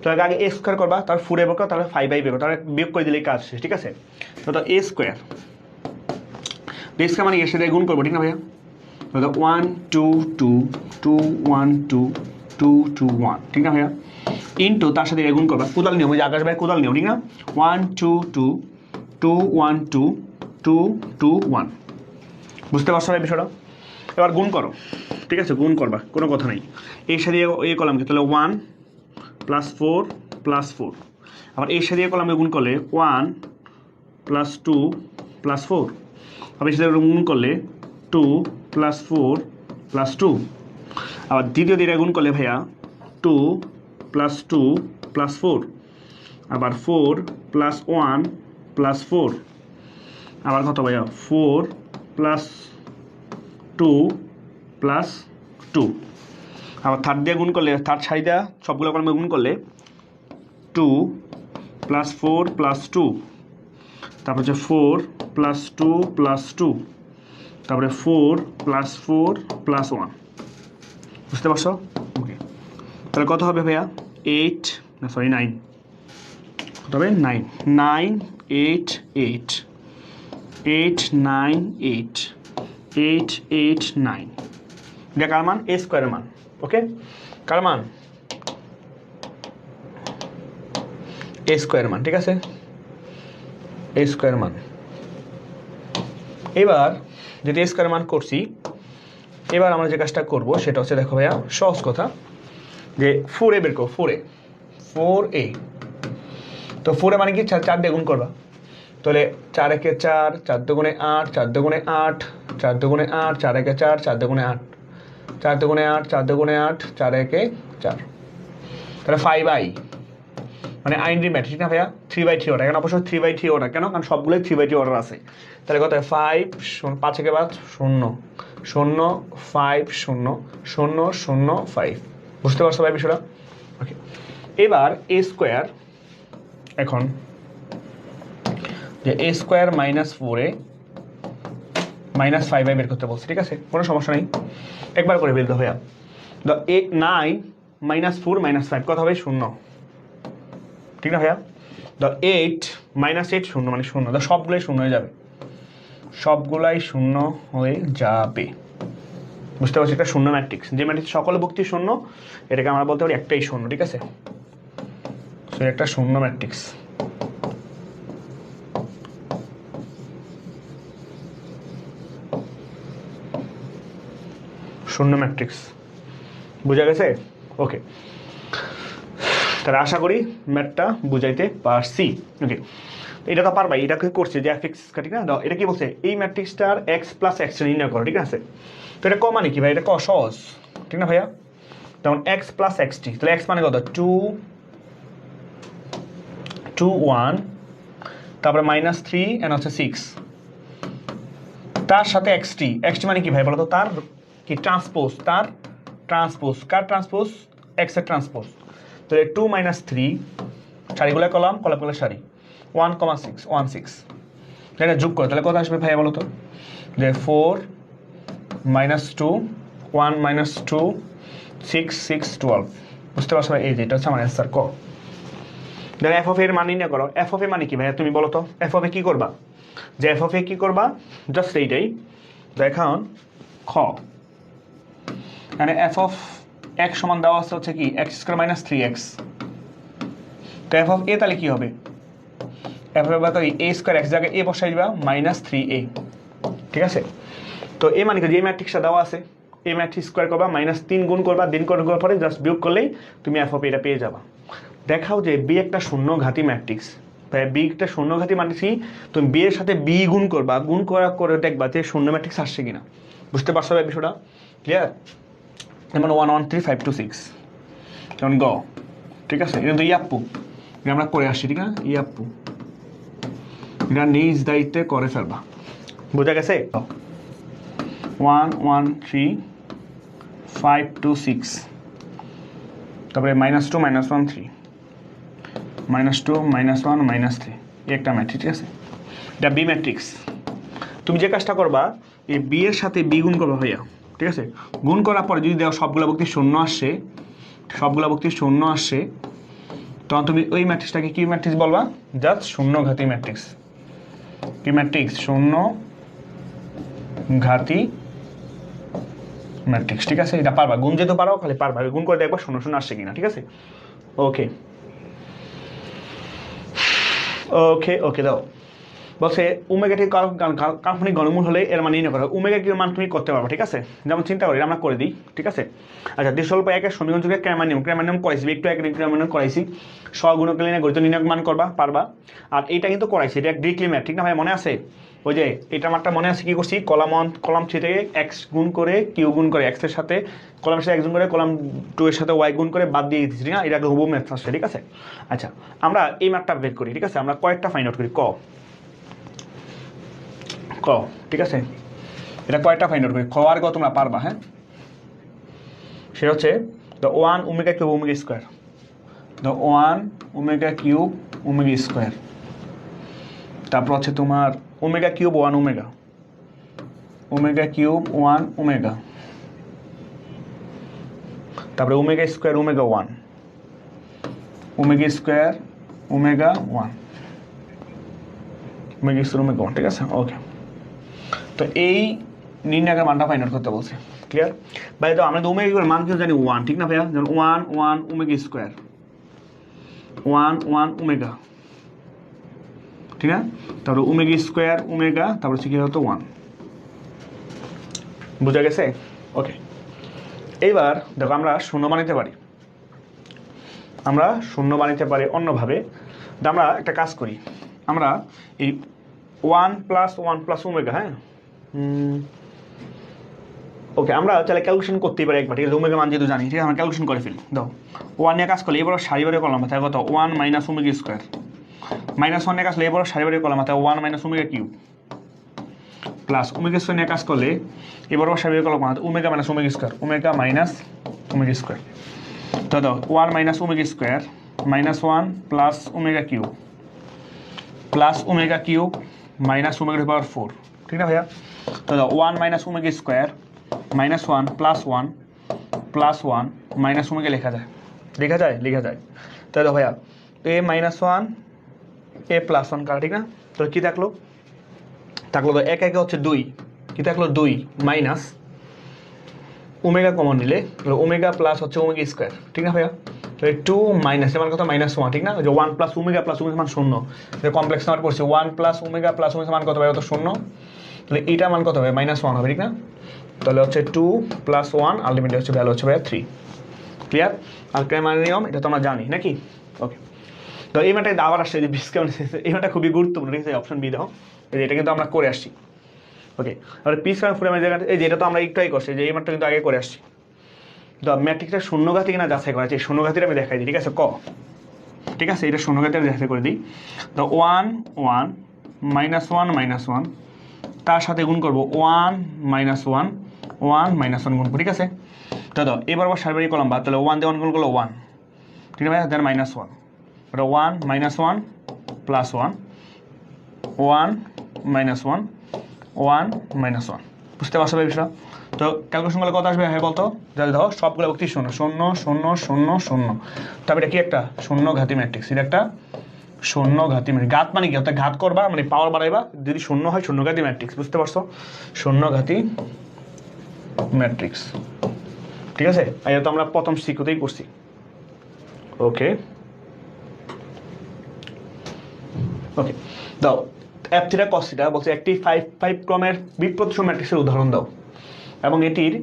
তো আগে এ স্কোয়ার করবা, তারপর ফোর এ বের করো, তাহলে ফাইভ আই বের করো, তাহলে বিয়োগ করে দিলেই কাজ শেষ, ঠিক আছে। তো এ স্কোয়ার, এ স্কোয়ার মানে এর সাথে গুণ করবো, ঠিক না ভাইয়া, তো 1 2 2 2 1 2 2 2 1, ঠিক না ভাইয়া, ইন্টু তার সাথে গুণ করবা, কোদাল নিয়ম, ওই যে আকাশ ভাই কোদাল নিয়ম, ঠিক না, 1 2 2 2 1 2 2 2 1, বুঝতে পারছো ভাই বিষয়টা। এবার গুণ করো, ঠিক আছে, গুণ করবা, কোনো কথা নেই, এর সাথে এই কলামকে, তাহলে 1 প্লাস 4 প্লাস 4, আবার এর সাথে কলামকে গুণ করলে 1 প্লাস 2 প্লাস 4, আবার এর সাথে গুণ করলে 2 প্লাস 4 প্লাস 2, আবার দ্বিতীয় দিয়ে গুণ করলে ভাইয়া 2 প্লাস 2 প্লাস 4, আবার 4 প্লাস 1 প্লাস 4, আবার কত ভাইয়া 4 প্লাস 2 প্লাস 2, আবার থার্ড দিয়ে গুণ করলে, থার্ড সাইডে সবগুলো কলমে গুণ করলে 2 প্লাস 4 প্লাস 2, তারপর হচ্ছে 4 প্লাস 2 প্লাস 2, তারপরে 4 প্লাস 4 প্লাস 1, বুঝতে পারছো, ওকে। তাহলে কত হবে ভাইয়া 8, না সরি 9, কত হবে 9 9 8 8 8 9 8 8 8 9, এটা কার মান, এ স্কোয়ারের মান, ওকে, কার মান, এ স্কোয়ার মান, ঠিক আছে, এ স্কোয়ার মান। এবার যেটা এ স্কোয়ার মান করছি, এবার আমরা যে কাজটা করবো সেটা হচ্ছে, দেখো ভাইয়া সহজ কথা, যে 4 এ বের করো, 4 এ, 4 এ, তো 4 এ মানে কি 4 দিয়ে গুণ করবা, তাহলে 4 একে 4, 4 দুগুণে 8, 4 দুগুণে 8, 4 দুগুণে 8, 4 একে 4, 4 দুগুণে 8, 4 দুগুণে 8, 4 দুগুণে 8, 4 একে 4, তাহলে 5i, মানে আইডেন্টি ম্যাট্রিক্স না ভাইয়া, 3/3 অর্ডার, এখন অবশ্যই 3/3 অর্ডার, কেন, কারণ সবগুলোই 3/3 অর্ডার আছে, তাহলে কত 5 5 একে 5 0 0 5 0 0 0 5, বুঝতে পারছো ভাই বিষয়টা, ওকে। এবার এ স্কোয়ার, এখন যে A square minus 4 A minus 5i বের করতে বলছে, ঠিক আছে, কোনো সমস্যা নেই, একবার করে বের দাও ভাইয়া, 9 মাইনাস 4 মাইনাস 5 কত হবে 0, ঠিক না ভাইয়া, 8 মাইনাস 8 0 মানে 0, সবগুলোই 0 হয়ে যাবে, সবগুলাই 0 হয়ে যাবে, বুঝতে পারছি, একটা শূন্য ম্যাট্রিক্স, যে ম্যাট্রিক্স সকল ভুক্তি 0, এটাকে আমরা বলতে পারি একটাই 0, ঠিক আছে, সো একটা শূন্য ম্যাট্রিক্স, শূন্য ম্যাট্রিক্স, বুঝা গেছে, ওকে। তাহলে আশা করি ম্যাথটা বুঝাইতে পারছি, ওকে। এটা তো পারবাই, এটাকে করছে যে এফ এক্স, ঠিক না, এটা কি বলছে, এই ম্যাট্রিক্সটার এক্স প্লাস এক্স নির্ণয় করো, ঠিক আছে, তো এটা ক মানে কি ভাই, এটা ক সহজ, ঠিক না ভাইয়া, যেমন এক্স প্লাস এক্সটি, তাহলে এক্স মানে কত 2 2 1, তারপরে মাইনাস 3 এন্ড হচ্ছে 6, তার সাথে এক্সটি, এক্সটি মানে কি ভাই বলো তো, তার কি ট্রান্সপোজ, তার ট্রান্সপোজ, কার ট্রান্সপোজ, এক্স এর ট্রান্সপোজ। তাহলে 2 - 3 সারিগুলো কলাম, কলামগুলো সারি 1,6 16, এটা যোগ করো তাহলে কত আসবে ভাইয়া বলো তো? যে 4 - 2 1 - 2 6 6 12, বুঝতে পারছো? এই যে এটা হচ্ছে আমার অ্যান্সার ক। দেখো এফ অফ এর মান নির্ণয় করো। এফ অফ এ মানে কি ভাইয়া তুমি বলো তো? এফ অফ এ কি করবা? যে এফ অফ এ কি করবা, জাস্ট এইটাই। এখন খ, মানে এফ অফ এক্স সমান দেওয়া আছে হচ্ছে কি x² - 3x। তো এফ অফ এ তাহলে কি হবে? F of A square x জায়গায় এ বসাই দিবা -3a, ঠিক আছে? তো এ মানে কি, যে ম্যাট্রিক্সটা দেওয়া আছে এই ম্যাট্রিক্স স্কোয়ার করবা, -3 গুণ করবা, দিন করার পরে জাস্ট বিয়োগ করলেই তুমি এফ অফ এটা পেয়ে যাবা। দেখাও যে বি একটা শূন্যঘাতী ম্যাট্রিক্স, বি একটা শূন্যঘাতী ম্যাট্রিক্স, তুমি বি এর সাথে বি গুণ করবা, গুণ করার করে দেখবা যে শূন্য ম্যাট্রিক্স আসছে কিনা। বুঝতে পারছো ভাই বিষয়টা? ক্লিয়ার? যেমন 1 1 3 5 2 6, যেমন গ, ঠিক আছে? এটা কিন্তু ইয়াপ্পু, এটা আমরা করে আসছি, ঠিক না? ইয়াপ্পু এটা নিজ দায়িত্বে করে ফেলবা। বোঝা গেছে? 1 1 3 5 2 6, তারপরে -2 -1 3 -2 -1 -3, একটা ম্যাট্রিক্স, ঠিক আছে? এটা বি ম্যাট্রিক্স। তুমি যে কাজটা করবা, এই বি এর সাথে বি গুণ করবা ভাইয়া, ঠিক আছে? গুণ করার পরে যদি দেখো সবগুলো ভক্তি শূন্য আসছে, সবগুলো ভক্তি শূন্য আসছে, তখন তুমি ওই ম্যাট্রিক্সটাকে কি ম্যাট্রিক্স বলবা? জাস্ট শূন্যঘাতী ম্যাট্রিক্স। কি ম্যাট্রিক্স? শূন্যঘাতী ম্যাট্রিক্স, ঠিক আছে? এটা পারবা, গুণ যেতে পারো, খালি পারবা গুণ করে দেখবা শূন্য শূন্য আসছে কিনা, ঠিক আছে? ওকে ওকে ওকে দাও। বলছে ওমেগাটির কাল্পনিক ঘনমূল হলে এর মান নির্ণয় করো। ওমেগাটির মান তুমি করতে পারবে, ঠিক আছে? যেমন চিন্তা করি আমরা করে দিই, ঠিক আছে? আচ্ছা, দ্বিস্বল্প একের সমীকরণ যুগে ক্র্যামার নিয়ম করাইছি, একটু এক ক্র্যামার নিয়ম করাইছি। সহগুণক লিনিয়ার গণিত নির্ণয় মান করবা, পারবা। আর এইটা কিন্তু করাইছি, এটা ডিরেক্টলি ম্যাথ, ঠিক না ভাই? মনে আছে ওই যে এইটার মানটা মনে আছে? কি করছি, কলাম 3 থেকে এক্স গুণ করে কিউ গুণ করে, এক্স এর সাথে কলামের সাথে এক্স গুণ করে, কলাম 2 এর সাথে ওয়াই গুণ করে বাদ দিয়ে দিচ্ছি, ঠিক না? এটা হুবহু ম্যাথ আসছে, ঠিক আছে? আচ্ছা, আমরা এই ম্যাথটা বের করি, ঠিক আছে? আমরা কয়েকটা ফাইন্ড আউট করি। ক, ঠিক আছে? এটা কয়টা ফাইন্ড আউট করি, খ আর গ তোমরা পারবা, হ্যাঁ? সেটা হচ্ছে the 1 omega cube omega square, the 1 omega cube omega square, তারপর হচ্ছে তোমার omega cube 1 omega, omega cube 1 omega, তারপরে omega square omega 1, omega square omega 1, omega square omega 1, ঠিক আছে? ওকে, তো এই নির্ণায়কের মানটা ফাইন্ড আউট করতে বলছে। ক্লিয়ার ভাই? তো আমরা তো ওমেগার মান কিন্তু জানি 1, ঠিক না ভাইয়া? যেমন 1 1 ওমেগা স্কোয়ার, 1 1 ওমেগা, ঠিক না? তারপরে ওমেগা স্কোয়ার ওমেগা, তারপরে হচ্ছে কি হতো 1। বুঝা গেছে? ওকে, এইবার দেখো আমরা শূন্য বানাইতে পারি, আমরা শূন্য বানাইতে পারি অন্যভাবে। আমরা একটা কাজ করি, আমরা এই 1 + 1 + ওমেগা, হ্যাঁ, ওকে, আমরা তাহলে ক্যালকুলেশন করতেই পারি একবার, ঠিক আছে? ওমেগা মান যেহেতু জানি, ঠিক আছে? আমরা ক্যালকুলেশন করে ফেলি। দাও 1 নিয়ে কাজ করলে এবার সারিবারে কলাম, তাহলে কত? 1 - ওমেগা স্কোয়ার, -1 নিয়ে কাজ করলে এবার সারিবারে কলাম, তাহলে 1 - omega cube, plus omega square নিয়ে কাজ করলে এবারও সারিবারে column, omega - omega square, omega - omega square. তো দাও 1 - omega square -1 plus omega cube, plus omega cube minus omega power 4, ঠিক না ভাইয়া? তো দাও 1 - omega square -1 plus 1 plus 1 minus omega লেখা যায়, লেখা যায়। তাহলে ভাইয়া এ -1 এ +1 কারা, ঠিক না? তো কি থাকলো তো এক একে হচ্ছে 2, কি থাকলো 2 মাইনাস ওমেগা কমন নিলে ওমেগা প্লাস হচ্ছে ওমেগা স্কোয়ার, ঠিক না ভাইয়া? তো 2 মাইনাস এর মান কত? -1, ঠিক না? যে 1 + ওমেগা প্লাস ওমেগা মান 0, কমপ্লেক্স নাম্বার পড়ছে 1 + ওমেগা প্লাস ওমেগা মান কত ভাই? তো 0, তাহলে এইটা মান কত হবে? -1 হবে, ঠিক না? তাহলে হচ্ছে 2 + 1 আলটিমেটলি হচ্ছে ভ্যালু হচ্ছে ভাইয়া 3। ক্লিয়ার? আর ক্র্যামার নিয়ম এটা তো আমরা জানি নাকি? ওকে, তো এই ম্যাটটা আবার আসছে যে এই ম্যাটটা খুবই গুরুত্বপূর্ণ, ঠিক আছে? অপশন বি দাও, এটা কিন্তু আমরা করে আসছি। ওকে, আর পিস কারণ ফুল জায়গাটা এই যে এটা তো আমরা একটুই করছি, যে এই ম্যাটটা কিন্তু আগে করে আসছি। তো ম্যাট্রিক্সটা শূন্যঘাতী কিনা যাচাই করা আছে, শূন্যঘাতীটা আমি দেখাই দিই, ঠিক আছে? ঠিক আছে, এটা শূন্যঘাতীটা যাচাই করে দিই। তো 1 1 -1 -1, তার সাথে গুণ করবো 1 - 1 1 মাইনাস 1 গুণ ঠিক আছে। তো দাও এবার আবার সারবারি কলম বাদ, তাহলে 1 দিয়ে 1 গুণ করলো 1, ঠিক আছে ভাইয়া, দেন মাইনাস 1, ওটা 1 মাইনাস 1 প্লাস 1, 1 মাইনাস 1, 1 মাইনাস 1, বুঝতে পারছো ভাই বিষয়টা? তো ক্যালকুলেশন করলে কত আসবে হ্যাঁ বলতো? যদি ধরো সবগুলো ভক্তি 0 0 0 0 0, তবে এটা কি একটা শূন্য ঘাতি ম্যাট্রিক্স, এটা একটা শূন্য ঘাতি ম্যাট্রিক্স। ঘাত মানে কি, অর্থাৎ ঘাত করবা মানে পাওয়ার বাড়াইবা, যদি শূন্য হয় শূন্য ঘাতি ম্যাট্রিক্স, বুঝতে পারছো? শূন্য ঘাতি ম্যাট্রিক্স, ঠিক আছে। এটা তো আমরা প্রথম শিখতেই করছি। ওকে ওকে, দাও অ্যাপ থিটা কস থিটা বলছে একটি 5 ক্রমের বিপ্রতিসম ম্যাট্রিক্সের উদাহরণ দাও, এবং এটির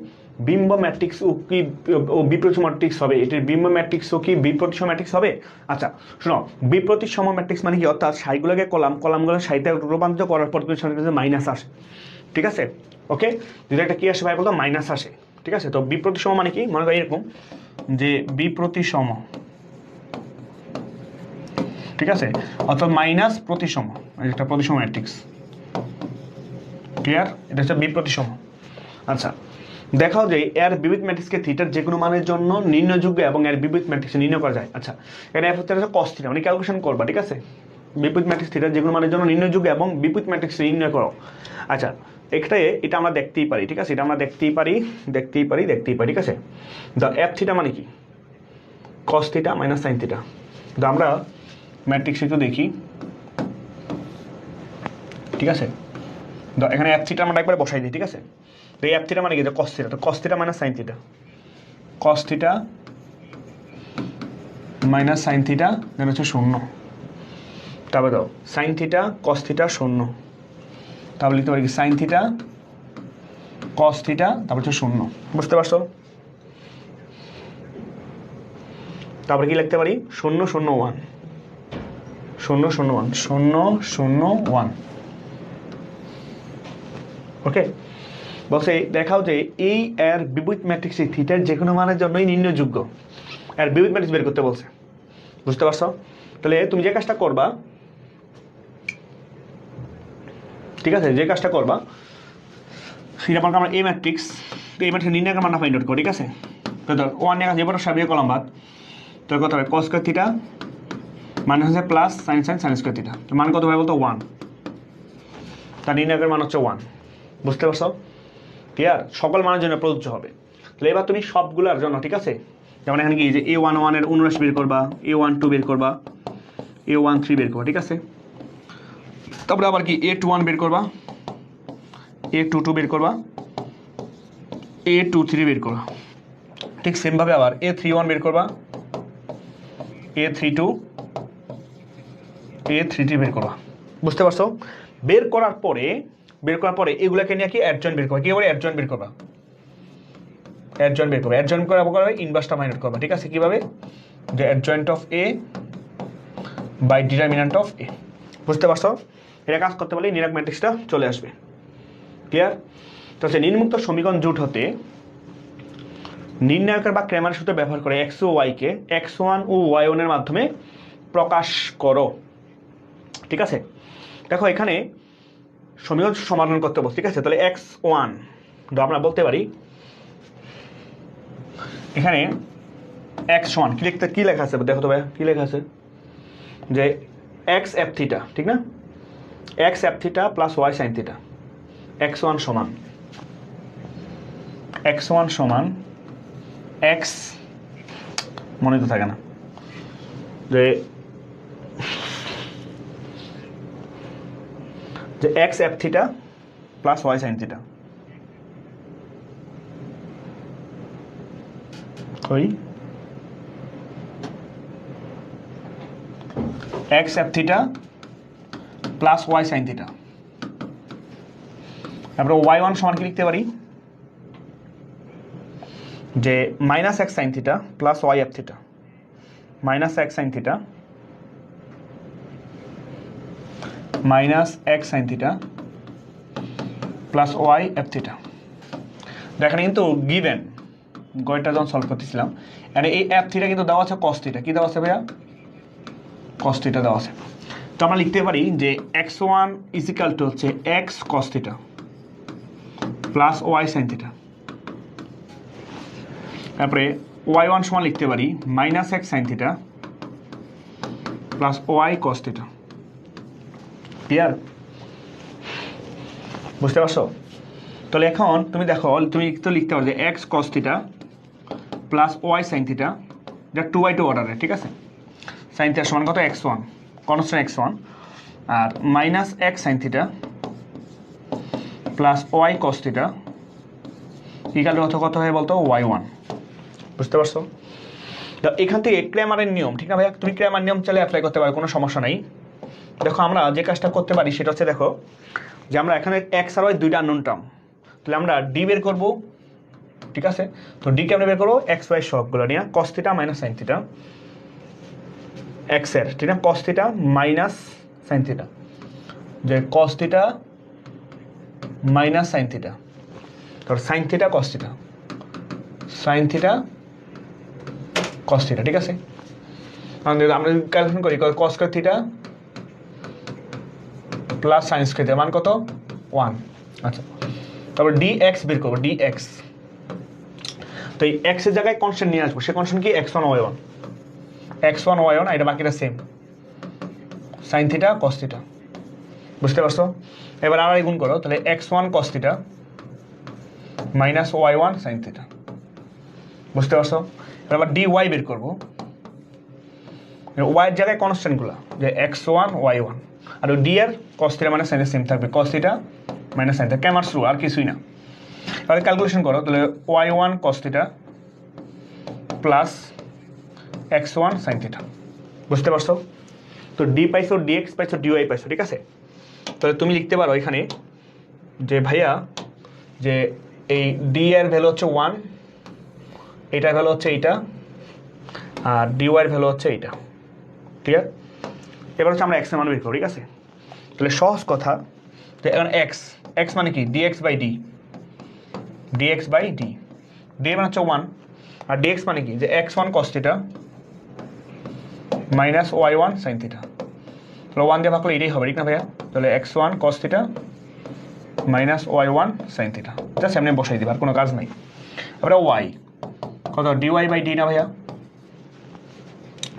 বিম্ব ম্যাট্রিক্স ও কি ও বিপ্রতিসম ম্যাট্রিক্স হবে, এটির বিম্ব ম্যাট্রিক্স ও কি বিপ্রতিসম ম্যাট্রিক্স হবে। আচ্ছা শোনো, বিপ্রতিসম ম্যাট্রিক্স মানে কি, অর্থাৎ সাইগুলোকে কলামগুলো সাইতে রূপান্তরিত করার পর মাইনাস আসে, ঠিক আছে। ওকে, যদি একটা কি আসে ভাই বলতো, মাইনাস আসে, ঠিক আছে। তো বিপ্রতিসম মানে কি, মনে করি এরকম যে বিপ্রতিসম, ঠিক আছে, অর্থাৎ মাইনাস প্রতিসম, একটা প্রতিসম ম্যাট্রিক্স, ক্লিয়ার, এটা হচ্ছে বিপ্রতিসম। আচ্ছা দেখাও যে এর বিপরীত ম্যাট্রিক্সকে থিটার যে কোনো মানের জন্য নির্ণয়যোগ্য এবং এর বিপরীত ম্যাট্রিক্স নির্ণয় করা যায়। আচ্ছা এটা এফ হচ্ছে কস থিটা, মানে ক্যালকুলেশন করবা, ঠিক আছে। বিপরীত ম্যাট্রিক্স থিটার যে কোনো মানের জন্য নির্ণয়যোগ্য এবং বিপরীত ম্যাট্রিক্স নির্ণয় করো। আচ্ছা এটা আমরা দেখতেই পারি, ঠিক আছে, এটা আমরা দেখতেই পারি, ঠিক আছে। দ্য এফ থিটা মানে কি, কস থিটা মাইনাস সাইন থিটা। তো আমরা ম্যাট্রিক্স একটু দেখি, ঠিক আছে। তো এখানে এফ থিটা আমরা একবার বসাই দিই, ঠিক আছে। তো এই এফ থিটা মানে কি, যে কস থিটা, তো cos theta minus sine theta, cos theta minus sine theta, then হচ্ছে 0, তারপরে দাও সাইন থিটা কস থিটা 0, তারপরে লিখতে পারি কি সাইন থিটা কস থিটা, তারপর হচ্ছে 0, বুঝতে পারছো? তারপরে কি লিখতে পারি 0 0 1 0 0 1 0 0 1, ওকে। বলছে দেখাও যে এই এর বিপরীত ম্যাট্রিক্স থিটার যে কোনো মানের জন্যই নির্ণয়যোগ্য, এর বিপরীত ম্যাট্রিক্স বের করতে বলছে, বুঝতে পারছো? তাহলে তুমি যে কাজটা করবা, ঠিক আছে, যে কাজটা করবা সেটা মনে আমরা এই ম্যাট্রিক্স, এই ম্যাট্রিক্স নির্ণয়ের মানটা ফাইন্ড আউট করো, ঠিক আছে। তো ধর 1 এর কাছে এবার সাবিয়ে কলম বাদ, তো কত হবে কস স্কয়ার থিটা মানে হচ্ছে প্লাস সাইন স্কয়ার থিটা, তো মান কত হবে বলতো 1, তার নির্ণয়ের মান হচ্ছে 1, বুঝতে পারছো? ক্লিয়ার, সকল মানের জন্য প্রযোজ্য হবে। তাহলে এবার তুমি সবগুলোর জন্য, ঠিক আছে, যেমন এখানে কি যে A11 এর 19 বের করবা, A12 বের করবা, A13 বের করবা, ঠিক আছে। তারপরে আবার কি A21 বের করবা, A22 বের করবা, A23 বের করবা, ঠিক সেমভাবে আবার A31 বের করবা, A32 A33 বের করবা, বুঝতে পারছো? বের করার পরে এগুলাকে নিয়ে কি অ্যাডজয়েন্ট বের করবা, কি করে অ্যাডজয়েন্ট বের করবা, অ্যাডজয়েন্ট করার পরে ইনভার্সটা ফাইন্ড আউট করবা, ঠিক আছে। কিভাবে, যে adjoint of A by determinant of A, বুঝতে পারছো? এটা কাজ করতে পারলে নির্ণায়ক ম্যাট্রিক্সটা চলে আসবে, ক্লিয়ার। তো হচ্ছে নিম্নোক্ত সমীকরণ জোট হতে নির্ণায়কের বা ক্রেমারের সূত্র ব্যবহার করে এক্স ও ওয়াইকে x1 ও y1 এর মাধ্যমে প্রকাশ করো, ঠিক আছে। দেখো এখানে সমীকরণ সমাধান করতে বলছি, ঠিক আছে। তাহলে x1 আমরা বলতে পারি এখানে x1 কি লেখা আছে দেখো তো ভাই, কি লেখা আছে যে x f থিটা, ঠিক না, x f theta plus y sin theta, x1 সমান x, মনে তো থাকে না, যে x f theta plus y sin theta, ওই x f theta plus y sin theta. তারপরে y1 সমান কি লিখতে পারি, যে minus x sin theta plus y f theta, minus x sin theta minus x sin theta plus y f theta. দেখেন কিন্তু given গয়টা যখন সলভ করতেছিলাম, আর এই f থিটা কিন্তু দেওয়া আছে cos থিটা, কি দেওয়া আছে ভাইয়া, cos থিটা দেওয়া আছে। তো আমরা লিখতে পারি যে x1 ইজ ইকুয়াল টু হচ্ছে x cos theta plus y sin theta, তারপরে y1 সমান লিখতে পারি minus x sine theta plus y cos theta. Clear? বুঝতে পারছো? তাহলে এখন তুমি দেখো, তুমি তো লিখতে পারো যে x cos theta plus y sine theta, যা 2/2 অর্ডারে, ঠিক আছে? সাইন থিটা সমান কত? x1 কনস্ট্যান্ট x1, আর minus x sine theta plus y cos theta equal কত হয় বলতো? y1। বুঝতে পারছো? তো এখান থেকে ক্র্যামারের নিয়ম, ঠিক না ভাইয়া? তুমি ক্র্যামার নিয়ম চাইলে অ্যাপ্লাই করতে পারো, কোনো সমস্যা নাই। দেখো আমরা যে কাজটা করতে পারি সেটা হচ্ছে, দেখো যে আমরা এখানে এক্স আর ওয়াই দুইটা আননোন টার্ম, তাহলে আমরা ডি বের করবো, ঠিক আছে? তো ডি কে আমরা বের করবো এক্স ওয়াই সবগুলো নিয়ে, cos theta minus sine theta x এর, ঠিক না? Cos theta minus sine theta, যে cos theta minus sine theta, তারপর sine theta cos theta, sine theta cos theta, ঠিক আছে? আমরা ক্যালকুলেশন করি cos square theta plus sine square theta মান কত? 1। আচ্ছা, তারপর ডি এক্স বের করবো, ডি এক্স। তো এই এক্স এর জায়গায় কনস্ট্যান্ট নিয়ে আসবো, সে কনস্ট্যান্ট কি? x1 y1, x1 y1, এটা বাকিটা same, sign theta cos theta. বুঝতে পারছো? এবার আর গুণ করো, তাহলে x1 cos theta minus y1 sign theta. বুঝতে পারছো? এবার dy বের করবো, y এর জায়গায় কনস্ট্যান্টগুলো, যে x1 y1, আর ডি এর cos থিটা মানে সাইন সেম থাকবে, cos theta minus sine theta, ক্যামার থ্রু, আর কিছুই না। এবার ক্যালকুলেশন করো, তাহলে y1 cos theta plus x1 sine theta. বুঝতে পারছো? তো ডি পাইছো, ডিএক্স পাইছো, ডিওয়াই পাইছো, ঠিক আছে? তাহলে তুমি লিখতে পারো এখানে যে ভাইয়া, যে এই ডি এর ভ্যালু হচ্ছে 1, এটার ভ্যালু হচ্ছে এইটা, আর ডিওয়াই এর ভ্যালু হচ্ছে এইটা। ক্লিয়ার? এবার হচ্ছে আমরা এক্স এর মান বের করব, ঠিক আছে? তাহলে সহজ কথা, যে এখন এক্স, এক্স মানে কি? D x by d, d x by d, d মানে হচ্ছে 1, আর ডিএক্স মানে কি? যে x1 cos theta minus y1 sine theta. তাহলে 1 দিয়ে ভাগ করলে এটাই হবে, ঠিক না ভাইয়া? তাহলে x1 cos theta minus y1 sine theta, just এমনি বসাই দিবা, আর কোনো কাজ নাই। এবারে y কত? dy বাই ডি না ভাইয়া?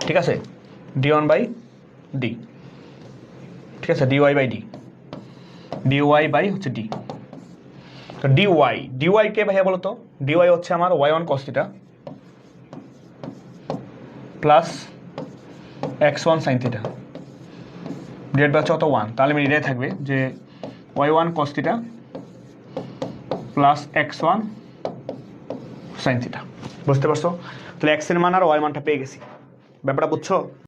ঠিক আছে, d1 বাই ডি, ঠিক আছে? dy by d, dy by হচ্ছে ডি। তো dy, dy কে ভাইয়া বলো তো? dy হচ্ছে আমার y1 cos theta plus x1 sine theta, divide by হচ্ছে কত? 1। তাহলে আমি এটাই থাকবে যে y1 cos theta plus x1 sine theta. বুঝতে পারছো? তাহলে x এর মান আর y মানটা পেয়ে গেছি। ব্যাপারটা বুঝছো?